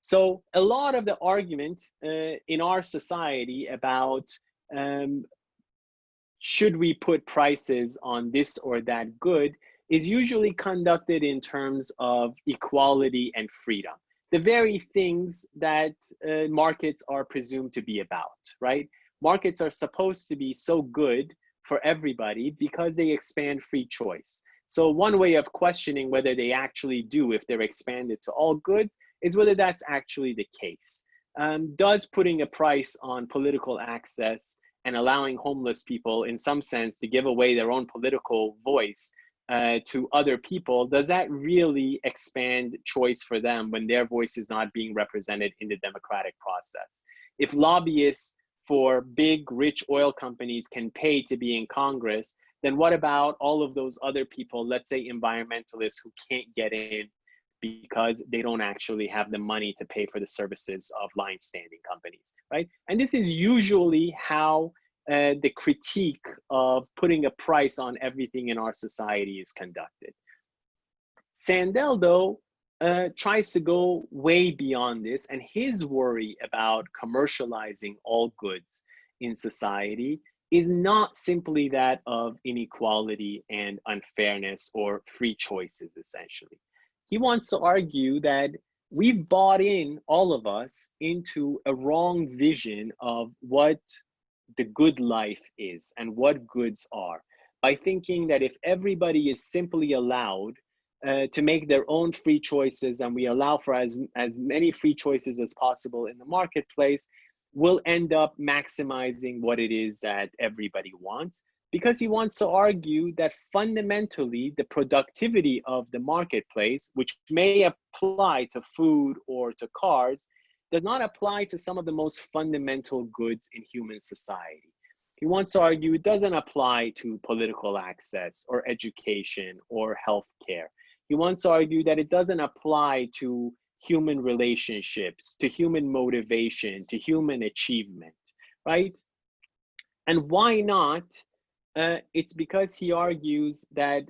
B: So a lot of the argument in our society about should we put prices on this or that good is usually conducted in terms of equality and freedom. The very things that markets are presumed to be about, right? Markets are supposed to be so good for everybody because they expand free choice. So one way of questioning whether they actually do, if they're expanded to all goods, is whether that's actually the case. Does putting a price on political access and allowing homeless people, in some sense, to give away their own political voice to other people, does that really expand choice for them when their voice is not being represented in the democratic process? If lobbyists for big, rich oil companies can pay to be in Congress, then what about all of those other people, let's say environmentalists, who can't get in because they don't actually have the money to pay for the services of line standing companies, right? And this is usually how the critique of putting a price on everything in our society is conducted. Sandel, though, tries to go way beyond this, and his worry about commercializing all goods in society is not simply that of inequality and unfairness or free choices, essentially. He wants to argue that we've bought in, all of us, into a wrong vision of what the good life is and what goods are, by thinking that if everybody is simply allowed to make their own free choices, and we allow for as many free choices as possible in the marketplace, we'll end up maximizing what it is that everybody wants. Because he wants to argue that fundamentally the productivity of the marketplace, which may apply to food or to cars, does not apply to some of the most fundamental goods in human society. He wants to argue it doesn't apply to political access or education or healthcare. He wants to argue that it doesn't apply to human relationships, to human motivation, to human achievement, right? And why not? It's because he argues that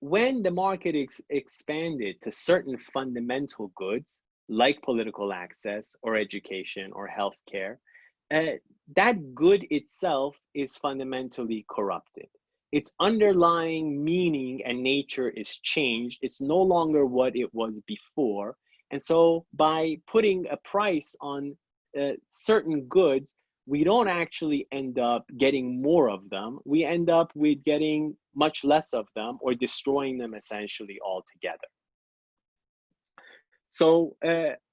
B: when the market expanded to certain fundamental goods, like political access or education or healthcare, that good itself is fundamentally corrupted. Its underlying meaning and nature is changed. It's no longer what it was before. And so by putting a price on certain goods, we don't actually end up getting more of them. We end up with getting much less of them or destroying them essentially altogether. So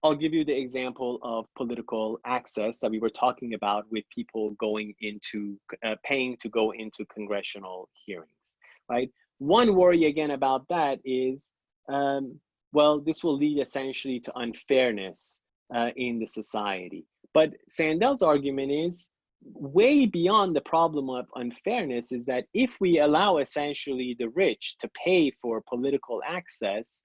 B: I'll give you the example of political access that we were talking about with people going into, paying to go into congressional hearings, right? One worry again about that is, well, this will lead essentially to unfairness in the society. But Sandel's argument is way beyond the problem of unfairness, is that if we allow essentially the rich to pay for political access,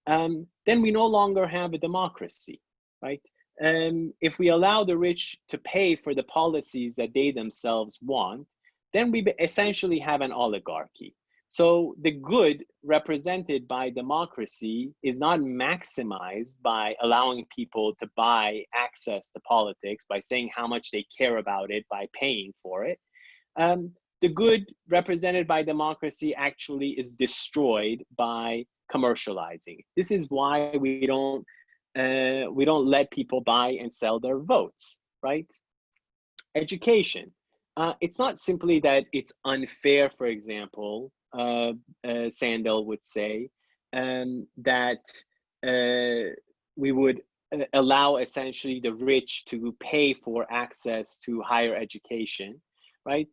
B: then we no longer have a democracy, right? If we allow the rich to pay for the policies that they themselves want, then we essentially have an oligarchy. So the good represented by democracy is not maximized by allowing people to buy access to politics, by saying how much they care about it, by paying for it. The good represented by democracy actually is destroyed by commercializing. This is why we don't let people buy and sell their votes, right? Education. It's not simply that it's unfair, for example, Sandel would say, that we would allow essentially the rich to pay for access to higher education, right?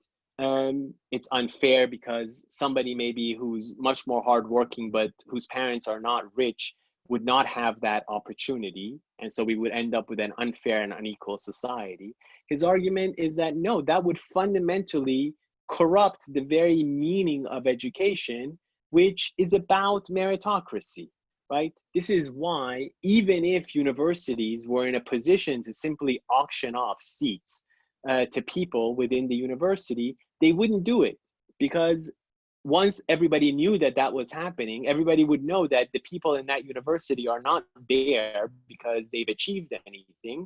B: It's unfair because somebody maybe who's much more hardworking but whose parents are not rich would not have that opportunity. And so we would end up with an unfair and unequal society. His argument is that no, that would fundamentally corrupt the very meaning of education, which is about meritocracy, right? This is why even if universities were in a position to simply auction off seats to people within the university, they wouldn't do it, because once everybody knew that that was happening, everybody would know that the people in that university are not there because they've achieved anything.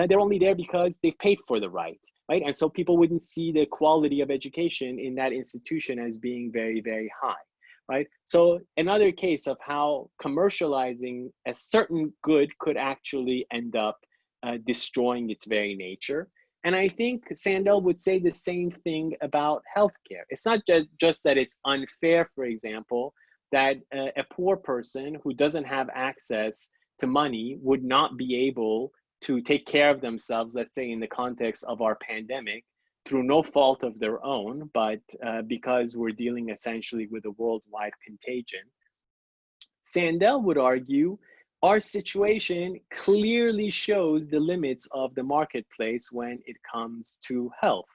B: They're only there because they've paid for the right? And so people wouldn't see the quality of education in that institution as being very, very high, right? So another case of how commercializing a certain good could actually end up destroying its very nature. And I think Sandel would say the same thing about healthcare. It's not just that it's unfair, for example, that a poor person who doesn't have access to money would not be able to take care of themselves, let's say in the context of our pandemic, through no fault of their own, but because we're dealing essentially with a worldwide contagion. Sandel would argue our situation clearly shows the limits of the marketplace when it comes to health,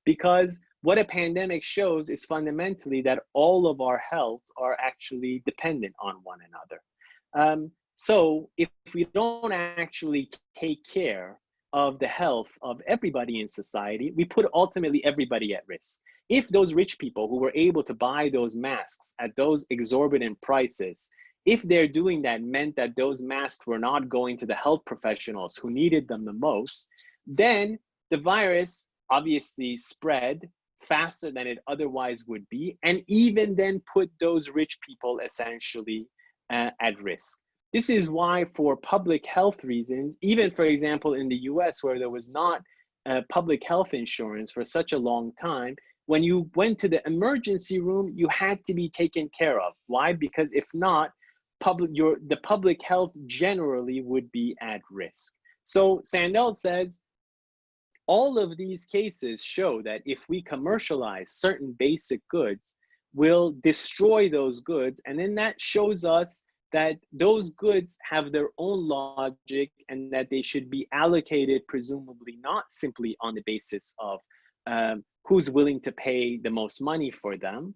B: because what a pandemic shows is fundamentally that all of our health are actually dependent on one another. So if we don't actually take care of the health of everybody in society, we put ultimately everybody at risk. If those rich people who were able to buy those masks at those exorbitant prices, if they're doing that meant that those masks were not going to the health professionals who needed them the most, then the virus obviously spread faster than it otherwise would be, and even then put those rich people essentially at risk. This is why, for public health reasons, even for example in the US, where there was not public health insurance for such a long time, when you went to the emergency room, you had to be taken care of. Why? Because if not, the public health generally would be at risk. So Sandel says, all of these cases show that if we commercialize certain basic goods, we'll destroy those goods. And then that shows us that those goods have their own logic and that they should be allocated, presumably not simply on the basis of who's willing to pay the most money for them,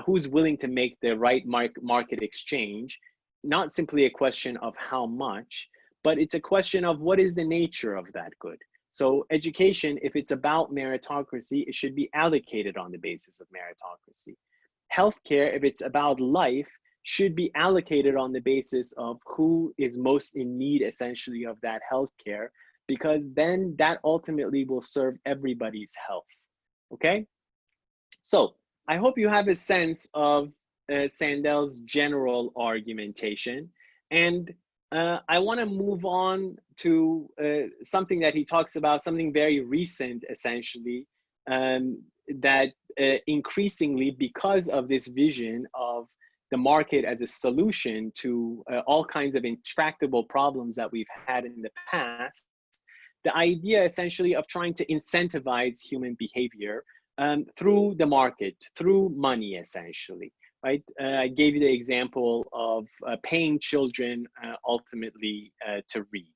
B: who's willing to make the right market exchange, not simply a question of how much, but it's a question of what is the nature of that good. So education, if it's about meritocracy, it should be allocated on the basis of meritocracy. Healthcare, if it's about life, should be allocated on the basis of who is most in need essentially of that healthcare, because then that ultimately will serve everybody's health. Okay? So I hope you have a sense of Sandel's general argumentation. And I want to move on to something that he talks about, something very recent, essentially, that increasingly, because of this vision of the market as a solution to all kinds of intractable problems that we've had in the past, the idea essentially of trying to incentivize human behavior through the market, through money, essentially, right? I gave you the example of paying children ultimately to read.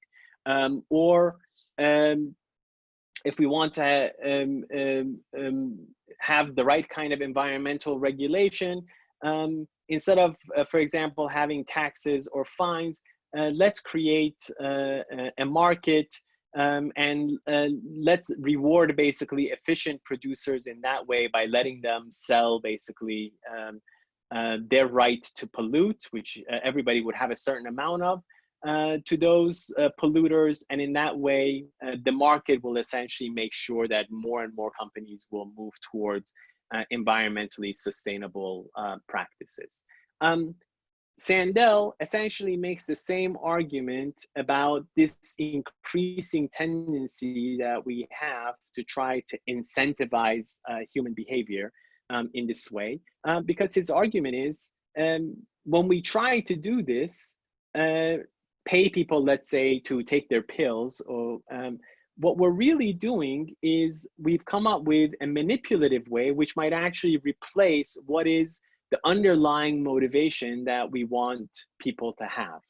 B: Or if we want to have the right kind of environmental regulation, instead of, for example, having taxes or fines, let's create a market and let's reward basically efficient producers in that way by letting them sell basically their right to pollute, which everybody would have a certain amount of, to those polluters. And in that way, the market will essentially make sure that more and more companies will move towards environmentally sustainable practices. Sandel essentially makes the same argument about this increasing tendency that we have to try to incentivize human behavior in this way, because his argument is when we try to do this, pay people, let's say, to take their pills, or what we're really doing is we've come up with a manipulative way which might actually replace what is the underlying motivation that we want people to have.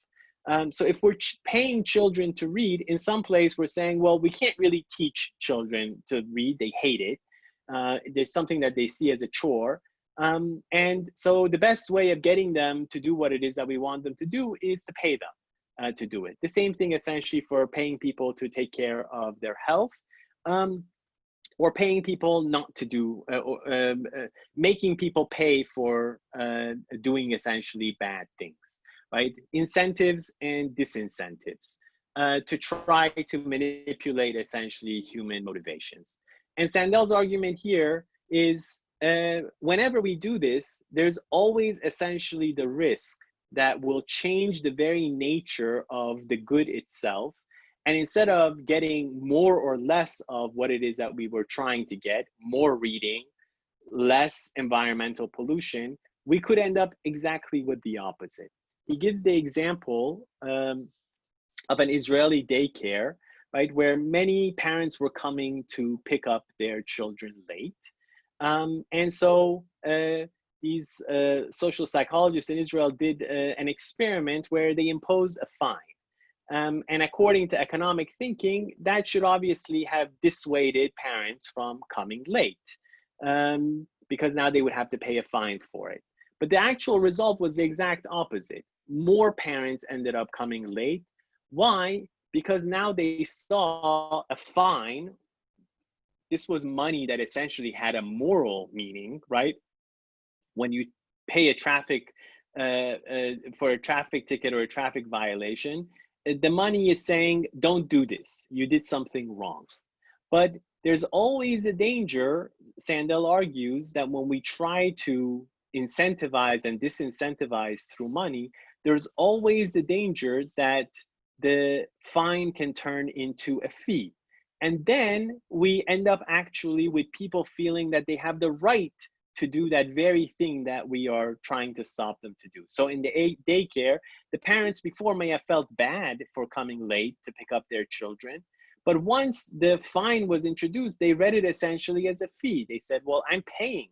B: So if we're paying children to read, in some place we're saying, well, we can't really teach children to read, they hate it. There's something that they see as a chore. And so the best way of getting them to do what it is that we want them to do is to pay them to do it. The same thing essentially for paying people to take care of their health. Or paying people not to do, making people pay for doing essentially bad things, right? Incentives and disincentives to try to manipulate essentially human motivations. And Sandel's argument here is whenever we do this, there's always essentially the risk that will change the very nature of the good itself. And instead of getting more or less of what it is that we were trying to get, more reading, less environmental pollution, we could end up exactly with the opposite. He gives the example of an Israeli daycare, right, where many parents were coming to pick up their children late. And so these social psychologists in Israel did an experiment where they imposed a fine. And according to economic thinking, that should obviously have dissuaded parents from coming late, because now they would have to pay a fine for it. But the actual result was the exact opposite. More parents ended up coming late. Why? Because now they saw a fine. This was money that essentially had a moral meaning, right? When you pay a traffic, for a traffic ticket or a traffic violation, the money is saying, don't do this, you did something wrong. But there's always a danger, Sandel argues, that when we try to incentivize and disincentivize through money, there's always the danger that the fine can turn into a fee. And then we end up actually with people feeling that they have the right to do that very thing that we are trying to stop them to do. So in the daycare, the parents before may have felt bad for coming late to pick up their children. But once the fine was introduced, they read it essentially as a fee. They said, well, I'm paying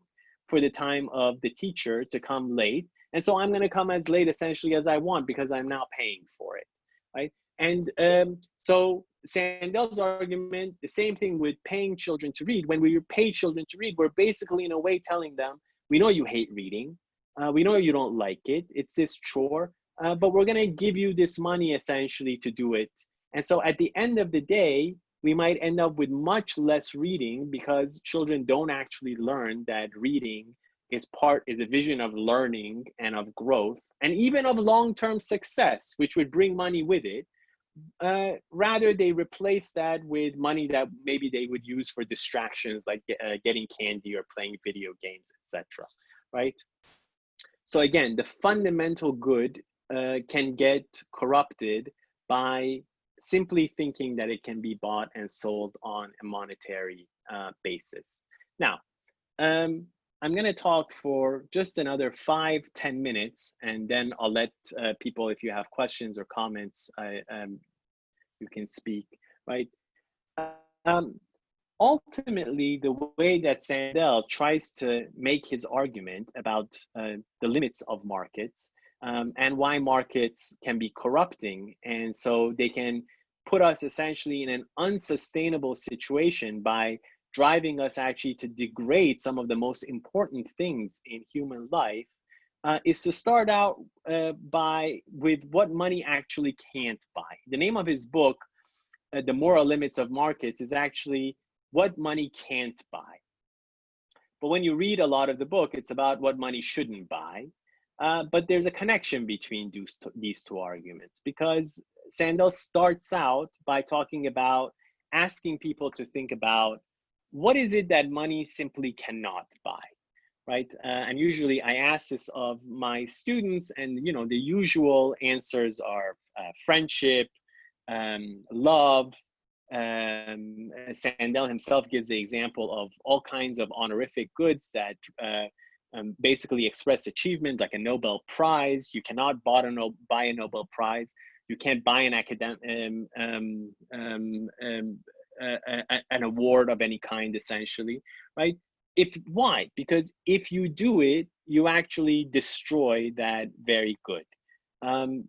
B: for the time of the teacher to come late. And so I'm gonna come as late essentially as I want because I'm now paying for it, right? And so Sandel's argument, the same thing with paying children to read. When we pay children to read, we're basically in a way telling them, we know you hate reading. We know you don't like it. It's this chore, but we're gonna give you this money essentially to do it. And so at the end of the day, we might end up with much less reading because children don't actually learn that reading is a vision of learning and of growth and even of long-term success, which would bring money with it. rather they replace that with money that maybe they would use for distractions like getting candy or playing video games, etc. Right? So again, the fundamental good can get corrupted by simply thinking that it can be bought and sold on a monetary basis. Now, I'm going to talk for just another 5-10 minutes, and then I'll let people, if you have questions or comments, you can speak, right? Ultimately, the way that Sandel tries to make his argument about the limits of markets and why markets can be corrupting, and so they can put us essentially in an unsustainable situation by driving us actually to degrade some of the most important things in human life, is to start out with what money actually can't buy. The name of his book, The Moral Limits of Markets, is actually what money can't buy. But when you read a lot of the book, it's about what money shouldn't buy. But there's a connection between these two arguments, because Sandel starts out by talking about asking people to think about what is it that money simply cannot buy, right? And usually I ask this of my students, and the usual answers are friendship, love. Sandel himself gives the example of all kinds of honorific goods that basically express achievement, like a Nobel Prize. You cannot buy a Nobel Prize. You can't buy an an award of any kind, essentially, right? Why? Because if you do it, you actually destroy that very good.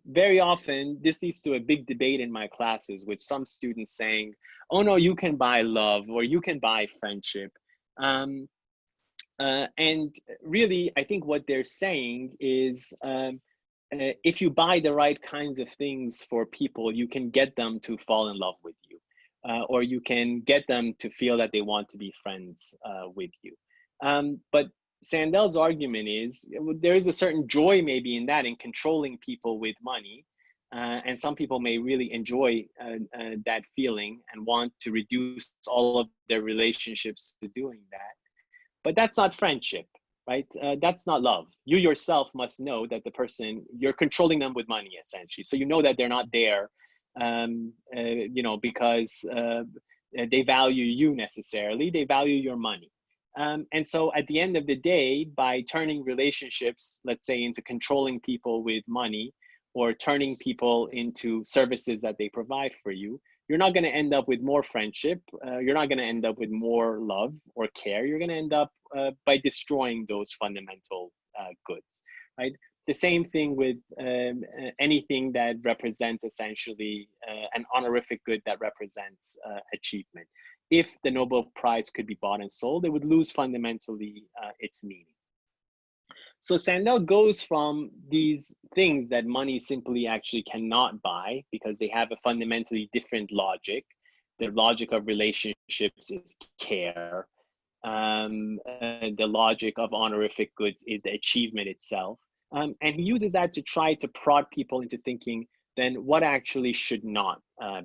B: Very often, this leads to a big debate in my classes with some students saying, oh no, you can buy love or you can buy friendship. And really, I think what they're saying is, if you buy the right kinds of things for people, you can get them to fall in love with you. Or you can get them to feel that they want to be friends with you. But Sandel's argument is there is a certain joy maybe in that, in controlling people with money. And some people may really enjoy that feeling and want to reduce all of their relationships to doing that. But that's not friendship, right? That's not love. You yourself must know that the person, you're controlling them with money, essentially. So you know that they're not there because they value you necessarily, they value your money. And so at the end of the day, by turning relationships, let's say, into controlling people with money, or turning people into services that they provide for you, you're not going to end up with more friendship. You're not going to end up with more love or care. You're going to end up by destroying those fundamental goods, right? The same thing with anything that represents essentially an honorific good that represents achievement. If the Nobel Prize could be bought and sold, it would lose fundamentally its meaning. So Sandel goes from these things that money simply actually cannot buy because they have a fundamentally different logic. The logic of relationships is care. The logic of honorific goods is the achievement itself. And he uses that to try to prod people into thinking, then what actually should not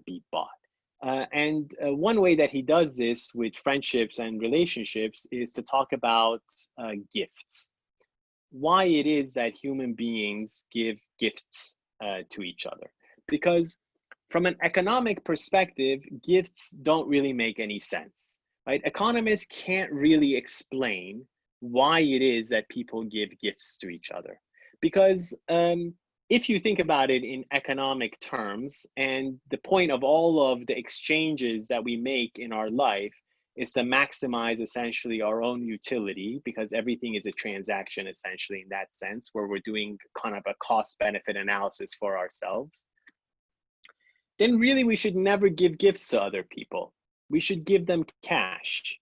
B: be bought? And one way that he does this with friendships and relationships is to talk about gifts. Why it is that human beings give gifts to each other. Because from an economic perspective, gifts don't really make any sense, right? Economists can't really explain why it is that people give gifts to each other. Because if you think about it in economic terms, and the point of all of the exchanges that we make in our life is to maximize essentially our own utility, because everything is a transaction essentially in that sense, where we're doing kind of a cost benefit analysis for ourselves, then really we should never give gifts to other people. We should give them cash,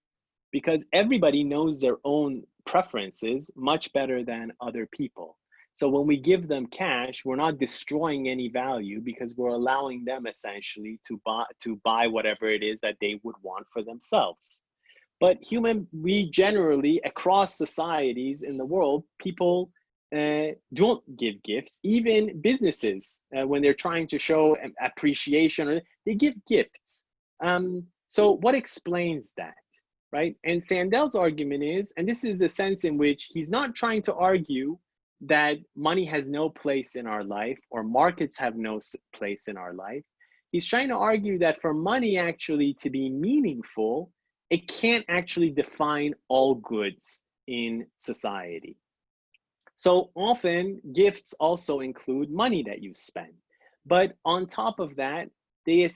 B: because everybody knows their own preferences much better than other people. So when we give them cash, we're not destroying any value, because we're allowing them essentially to buy whatever it is that they would want for themselves. But we generally, across societies in the world, people don't give gifts. Even businesses, when they're trying to show appreciation, they give gifts. So what explains that, right? And Sandel's argument is, and this is the sense in which he's not trying to argue that money has no place in our life or markets have no place in our life. He's trying to argue that for money actually to be meaningful, it can't actually define all goods in society. So often gifts also include money that you spend. But on top of that, they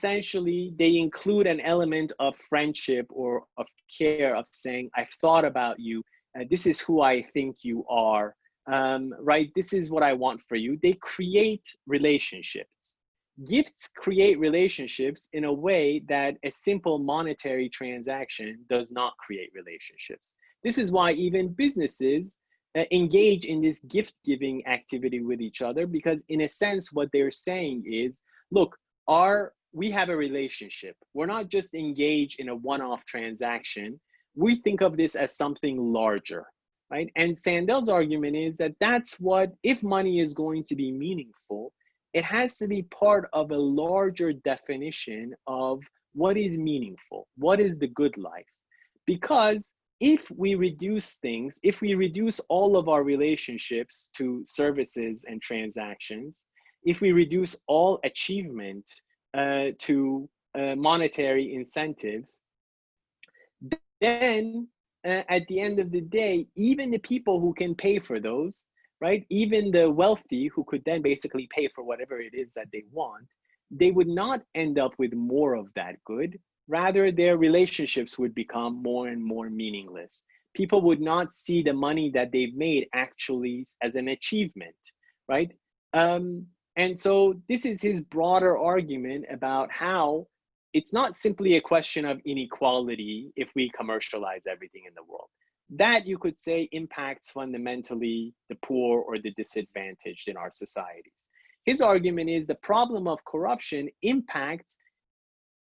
B: include an element of friendship or of care, of saying, I've thought about you. This is who I think you are, right? This is what I want for you. They create relationships. Gifts create relationships in a way that a simple monetary transaction does not create relationships. This is why even businesses engage in this gift giving activity with each other, because in a sense, what they're saying is, look, we have a relationship. We're not just engaged in a one-off transaction. We think of this as something larger, right? And Sandel's argument is that that's what, if money is going to be meaningful, it has to be part of a larger definition of what is meaningful, what is the good life. Because if we reduce things, if we reduce all of our relationships to services and transactions, if we reduce all achievement to monetary incentives, then at the end of the day, even the people who can pay for those, right? Even the wealthy who could then basically pay for whatever it is that they want, they would not end up with more of that good. Rather, their relationships would become more and more meaningless. People would not see the money that they've made actually as an achievement, right? And so this is his broader argument about how it's not simply a question of inequality if we commercialize everything in the world. That, you could say, impacts fundamentally the poor or the disadvantaged in our societies. His argument is the problem of corruption impacts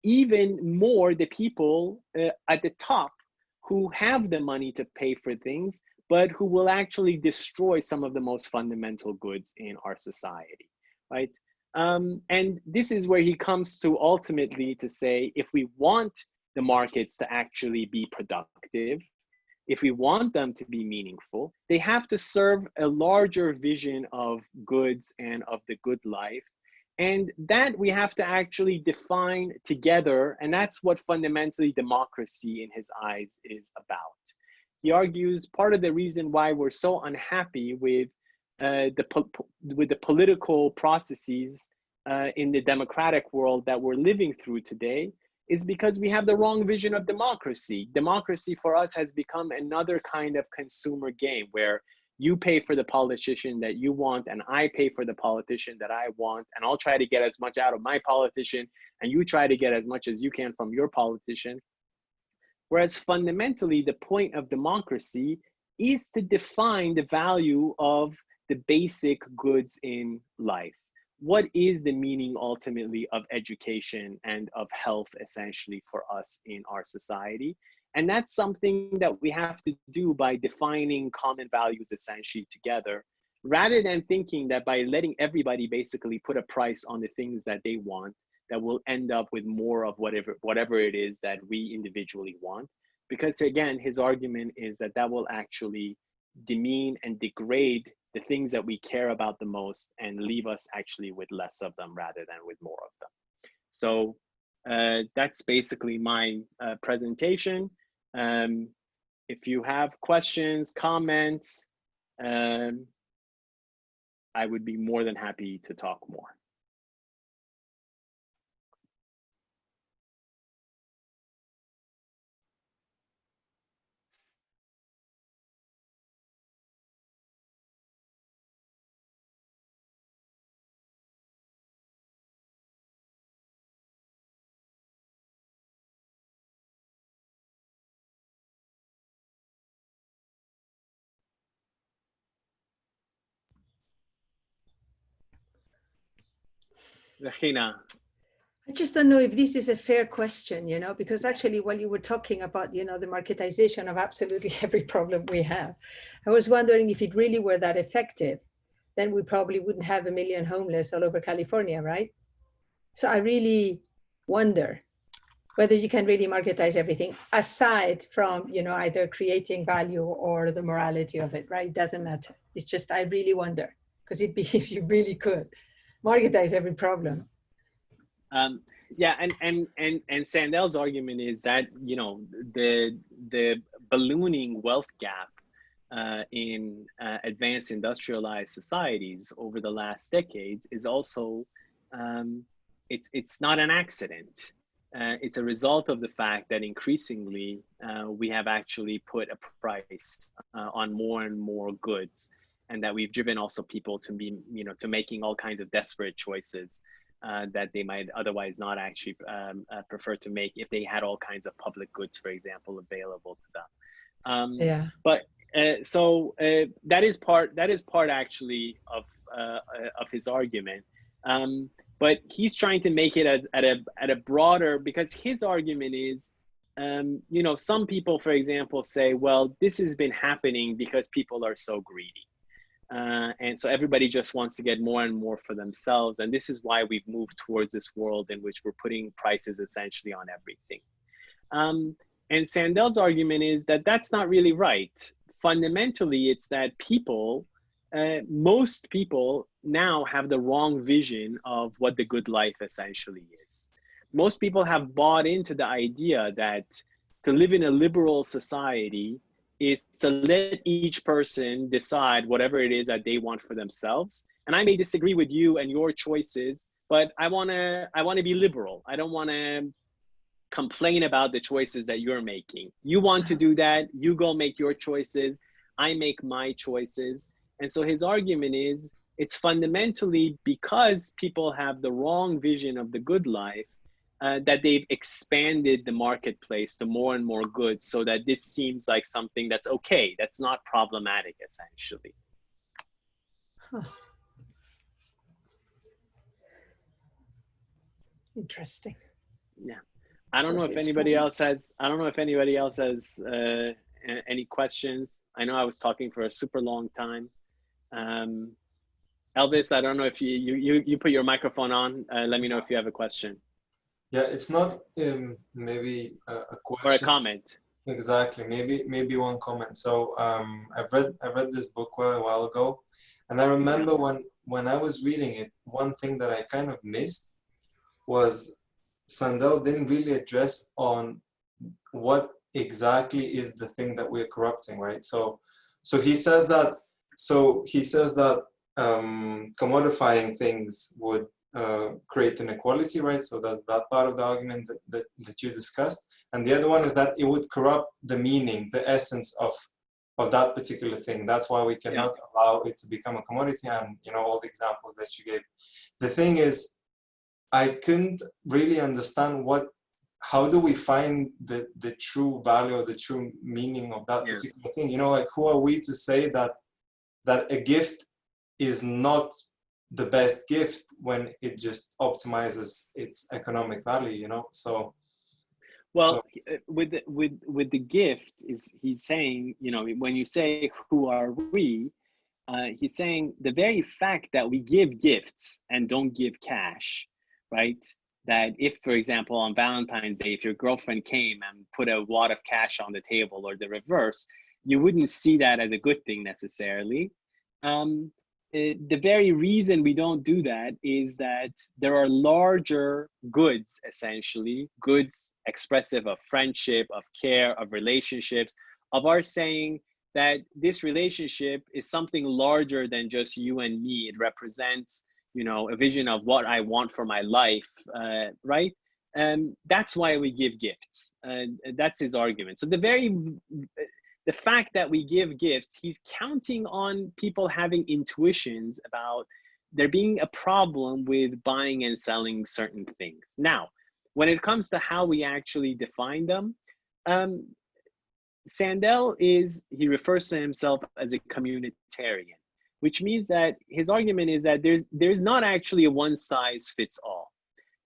B: even more the people at the top who have the money to pay for things, but who will actually destroy some of the most fundamental goods in our society, right? And this is where he comes to ultimately to say, if we want the markets to actually be productive, if we want them to be meaningful, they have to serve a larger vision of goods and of the good life. And that we have to actually define together. And that's what fundamentally democracy in his eyes is about. He argues part of the reason why we're so unhappy with the political processes in the democratic world that we're living through today is because we have the wrong vision of democracy. Democracy for us has become another kind of consumer game where you pay for the politician that you want and I pay for the politician that I want, and I'll try to get as much out of my politician and you try to get as much as you can from your politician. Whereas fundamentally, the point of democracy is to define the value of the basic goods in life. What is the meaning ultimately of education and of health essentially for us in our society? And that's something that we have to do by defining common values essentially together, rather than thinking that by letting everybody basically put a price on the things that they want, that will end up with more of whatever it is that we individually want. Because again, his argument is that that will actually demean and degrade the things that we care about the most and leave us actually with less of them rather than with more of them. So that's basically my presentation. If you have questions, comments, I would be more than happy to talk more. Regina.
C: I just don't know if this is a fair question, because actually while you were talking about, the marketization of absolutely every problem we have, I was wondering if it really were that effective, then we probably wouldn't have 1 million homeless all over California, right? So I really wonder whether you can really marketize everything aside from, either creating value or the morality of it, right? It doesn't matter. It's just, I really wonder, because it'd be, if you really could marketize every problem.
B: Yeah, and Sandel's argument is that the ballooning wealth gap in advanced industrialized societies over the last decades is also it's not an accident. It's a result of the fact that increasingly we have actually put a price on more and more goods, and that we've driven also people to be to making all kinds of desperate choices that they might otherwise not actually prefer to make if they had all kinds of public goods, for example, available to them.
C: Yeah.
B: But so that is part actually of his argument. But he's trying to make it at a broader, because his argument is, some people, for example, say, well, this has been happening because people are so greedy. And so everybody just wants to get more and more for themselves. And this is why we've moved towards this world in which we're putting prices essentially on everything. And Sandel's argument is that that's not really right. Fundamentally, it's that people, most people now have the wrong vision of what the good life essentially is. Most people have bought into the idea that to live in a liberal society is to let each person decide whatever it is that they want for themselves. And I may disagree with you and your choices, but I want to be liberal. I don't want to complain about the choices that you're making. You want to do that, you go make your choices, I make my choices. And so his argument is, it's fundamentally because people have the wrong vision of the good life that they've expanded the marketplace to more and more goods, so that this seems like something that's okay, that's not problematic, essentially.
C: Huh. Interesting.
B: Yeah, I don't know if anybody else has. Any questions. I know I was talking for a super long time. Elvis, I don't know if you put your microphone on. Let me know if you have a question.
D: Yeah, it's not maybe a question
B: or a comment.
D: Exactly, maybe one comment. So I read this book a while ago, and I remember when I was reading it, one thing that I kind of missed was Sandel didn't really address on what exactly is the thing that we're corrupting, right? So he says that commodifying things would create inequality, right? So that's that part of the argument that you discussed. And the other one is that it would corrupt the meaning, the essence of that particular thing. That's why we cannot allow it to become a commodity, and all the examples that you gave. The thing is, I couldn't really understand how do we find the true value or the true meaning of that particular thing? Like, who are we to say that a gift is not the best gift when it just optimizes its economic value, So
B: with the gift, he's saying, when you say who are we, he's saying the very fact that we give gifts and don't give cash, right? That if, for example, on Valentine's Day, if your girlfriend came and put a wad of cash on the table, or the reverse, you wouldn't see that as a good thing necessarily. The very reason we don't do that is that there are larger goods, essentially, goods expressive of friendship, of care, of relationships, of our saying that this relationship is something larger than just you and me. It represents, a vision of what I want for my life, right? And that's why we give gifts. That's his argument. So the fact that we give gifts, he's counting on people having intuitions about there being a problem with buying and selling certain things. Now, when it comes to how we actually define them, Sandel he refers to himself as a communitarian, which means that his argument is that there's not actually a one size fits all.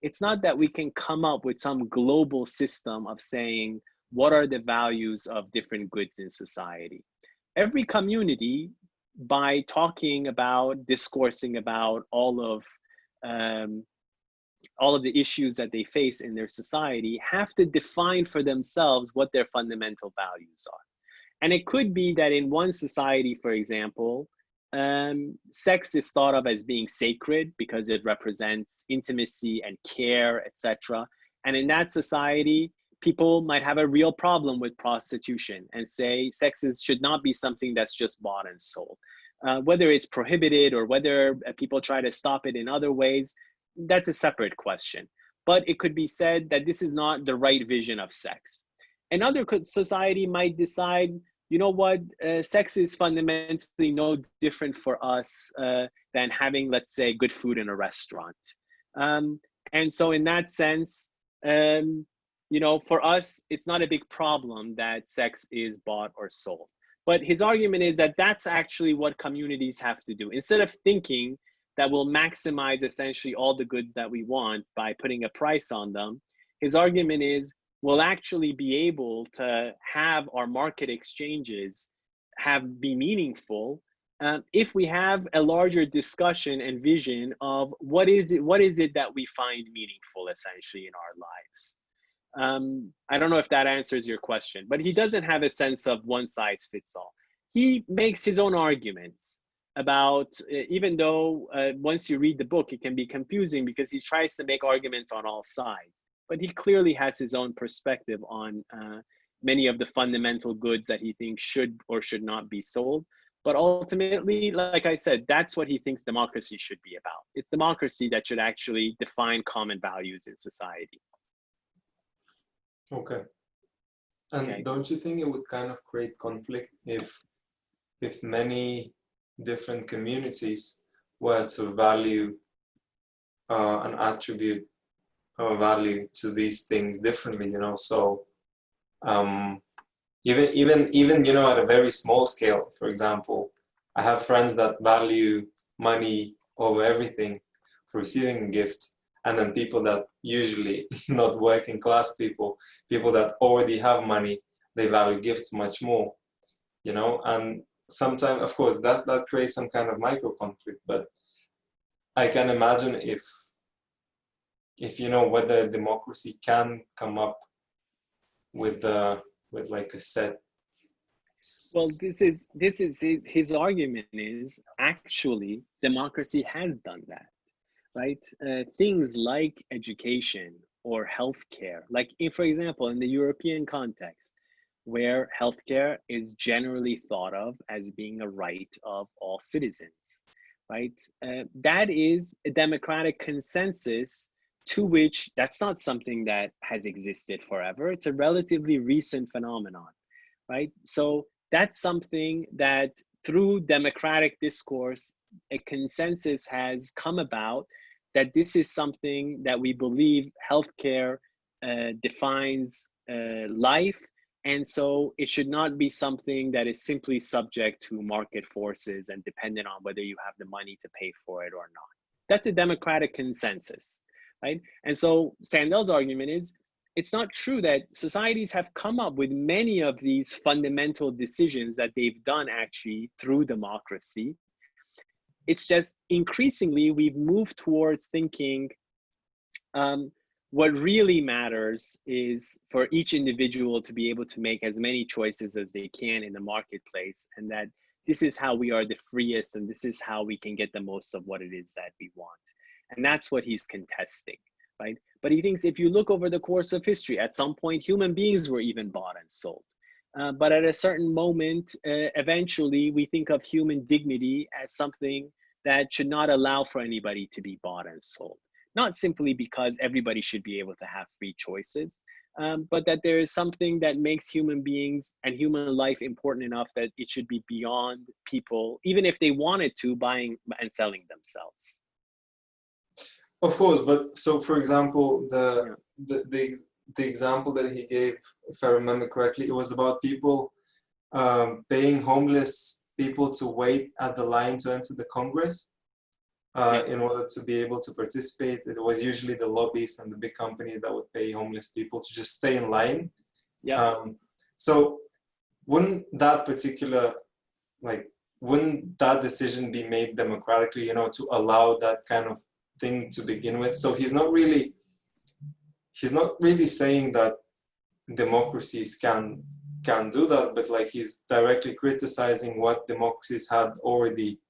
B: It's not that we can come up with some global system of saying, what are the values of different goods in society? Every community, by talking about, discoursing about all of the issues that they face in their society, have to define for themselves what their fundamental values are. And it could be that in one society, for example, sex is thought of as being sacred because it represents intimacy and care, etc. And in that society, people might have a real problem with prostitution and say should not be something that's just bought and sold. Whether it's prohibited or whether people try to stop it in other ways, that's a separate question. But it could be said that this is not the right vision of sex. Another society might decide, you know what, sex is fundamentally no different for us than having, let's say, good food in a restaurant. And so in that sense, for us, it's not a big problem that sex is bought or sold. But his argument is that that's actually what communities have to do. Instead of thinking that we'll maximize essentially all the goods that we want by putting a price on them, his argument is we'll actually be able to have our market exchanges be meaningful if we have a larger discussion and vision of what is it that we find meaningful essentially in our lives. I don't know if that answers your question, but he doesn't have a sense of one size fits all. He makes his own arguments about, even though once you read the book, it can be confusing because he tries to make arguments on all sides, but he clearly has his own perspective on many of the fundamental goods that he thinks should or should not be sold. But ultimately, like I said, that's what he thinks democracy should be about. It's democracy that should actually define common values in society.
D: Okay. And don't you think it would kind of create conflict if many different communities were to value an attribute or value to these things differently, so even at a very small scale, for example, I have friends that value money over everything for receiving a gift, and then people that usually not working class people that already have money, they value gifts much more, and sometimes, of course, that creates some kind of micro conflict. But I can imagine if whether democracy can come up with like a set.
B: Well, this is his argument is actually democracy has done that, right? Things like education or healthcare, like for example, in the European context, where healthcare is generally thought of as being a right of all citizens, right? That is a democratic consensus to which that's not something that has existed forever. It's a relatively recent phenomenon, right? So that's something that through democratic discourse, a consensus has come about that this is something that we believe healthcare defines life. And so it should not be something that is simply subject to market forces and dependent on whether you have the money to pay for it or not. That's a democratic consensus, right? And so Sandel's argument is, it's not true that societies have come up with many of these fundamental decisions that they've done actually through democracy. It's just increasingly we've moved towards thinking what really matters is for each individual to be able to make as many choices as they can in the marketplace, and that this is how we are the freest and this is how we can get the most of what it is that we want. And that's what he's contesting, right? But he thinks if you look over the course of history, at some point, human beings were even bought and sold. But at a certain moment, eventually, we think of human dignity as something that should not allow for anybody to be bought and sold. Not simply because everybody should be able to have free choices, but that there is something that makes human beings and human life important enough that it should be beyond people, even if they wanted to, buying and selling themselves.
D: Of course, but so for example, the example that he gave, if I remember correctly, it was about people paying homeless people to wait at the line to enter the Congress. in order to be able to participate. It was usually the lobbyists and the big companies that would pay homeless people to just stay in line.
B: Yeah.
D: So wouldn't that particular, wouldn't that decision be made democratically, you know, to allow that kind of thing to begin with? So he's not really saying that democracies can do that, but like he's directly criticizing what democracies had already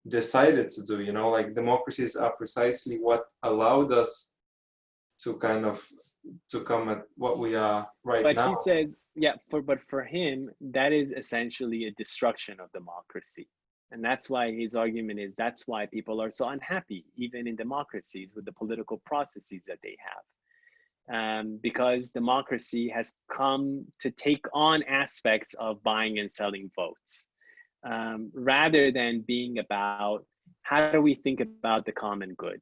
D: decided to do, you know, like democracies are precisely what allowed us to kind of to come at what we are right now.
B: But he says, yeah, but for him, that is essentially a destruction of democracy. And that's why his argument is that's why people are so unhappy, even in democracies, with the political processes that they have. Because democracy has come to take on aspects of buying and selling votes, rather than being about how do we think about the common good?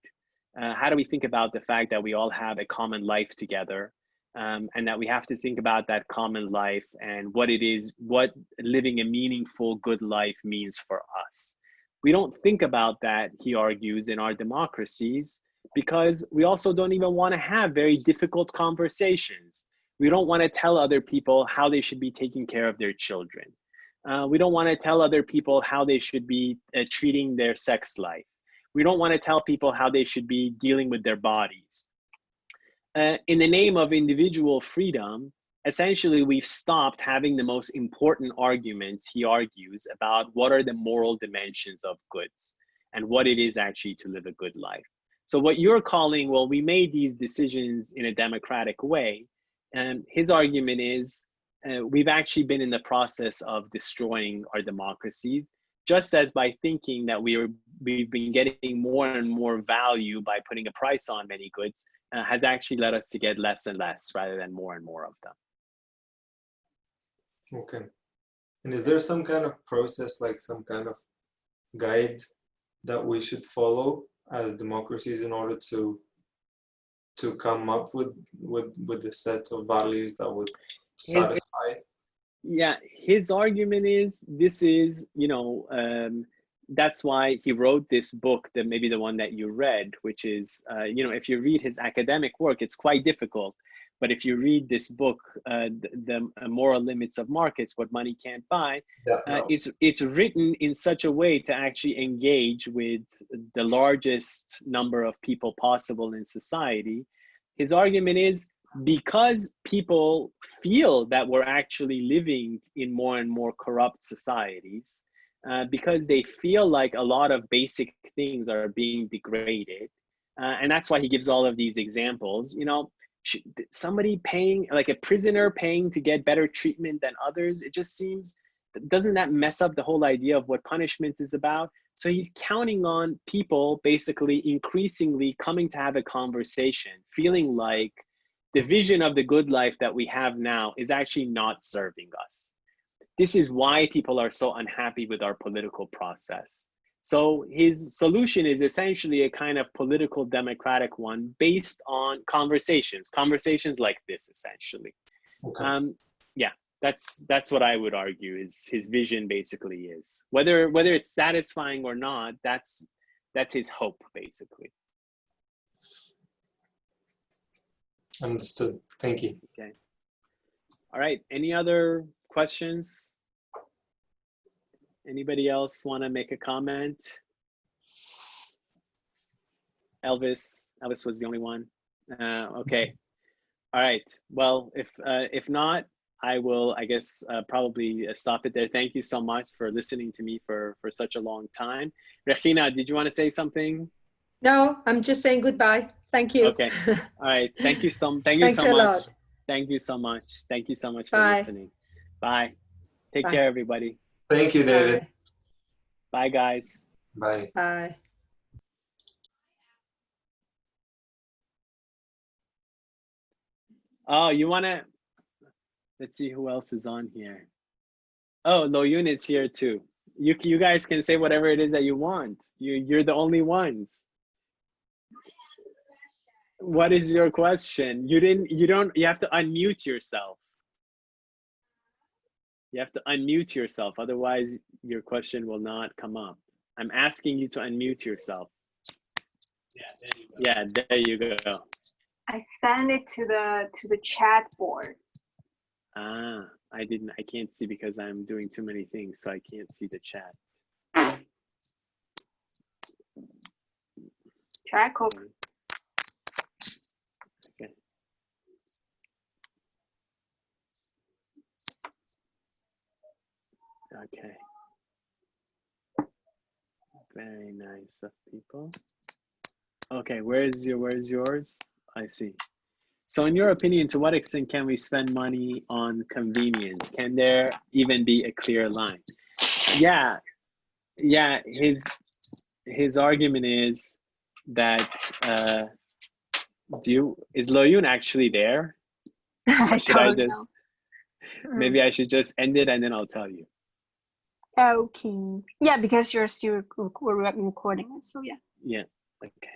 B: How do we think about the fact that we all have a common life together, and that we have to think about that common life and what it is, what living a meaningful, good life means for us. We don't think about that, he argues, in our democracies, because we also don't even want to have very difficult conversations. We don't want to tell other people how they should be taking care of their children. We don't want to tell other people how they should be treating their sex life. We don't want to tell people how they should be dealing with their bodies. In the name of individual freedom, essentially we've stopped having the most important arguments, he argues, about what are the moral dimensions of goods and what it is actually to live a good life. So what you're calling, well, we made these decisions in a democratic way, and his argument is we've actually been in the process of destroying our democracies, just as by thinking that we've been getting more and more value by putting a price on many goods has actually led us to get less and less rather than more and more of them.
D: Okay. And is there some kind of process, like some kind of guide that we should follow as democracies in order to come up with the set of values that would satisfy?
B: Yeah, his argument is this is, that's why he wrote this book, that maybe the one that you read, which is, if you read his academic work, it's quite difficult. But if you read this book, the Moral Limits of Markets, What Money Can't Buy, it's written in such a way to actually engage with the largest number of people possible in society. His argument is because people feel that we're actually living in more and more corrupt societies, because they feel like a lot of basic things are being degraded. And that's why he gives all of these examples. Somebody paying, like a prisoner paying to get better treatment than others, it just seems, doesn't that mess up the whole idea of what punishment is about? So he's counting on people basically increasingly coming to have a conversation, feeling like the vision of the good life that we have now is actually not serving us. This is why people are so unhappy with our political process. So his solution is essentially a kind of political democratic one based on conversations like this, essentially.
D: Okay.
B: Yeah, that's what I would argue is his vision basically is. Whether it's satisfying or not, that's his hope, basically.
D: Understood. Thank you.
B: Okay. All right. Any other questions? Anybody else want to make a comment? Elvis was the only one. Okay. All right. Well, if not, I will, I guess, probably stop it there. Thank you so much for listening to me for such a long time. Regina, did you want to say something?
C: No, I'm just saying goodbye. Thank you.
B: Okay. All right. Thank you so much.
C: Lot.
B: Thank you so much. Thank you so much for
C: Bye.
B: listening. Bye. Take
C: Bye.
B: care, everybody.
D: Thank you, David.
B: Bye, guys.
D: Bye.
C: Bye.
B: Oh, you want to, let's see who else is on here. Oh, Loyun is here too. You guys can say whatever it is that you want. You're the only ones. What is your question? You have to unmute yourself. You have to unmute yourself, otherwise your question will not come up. I'm asking you to unmute yourself. Yeah, there you go.
E: I sent it to the chat board.
B: Ah, I can't see because I'm doing too many things, so I can't see the chat.
E: Try Coke.
B: Okay. Okay. Very nice of people. Okay, where's yours? I see. So in your opinion, to what extent can we spend money on convenience? Can there even be a clear line? Yeah, his argument is that is Loyun actually there?
E: I
B: Or should I
E: don't
B: just
E: know.
B: maybe I should just end it and then I'll tell you.
E: Okay. Yeah, because you're still recording it, so yeah.
B: Yeah, okay.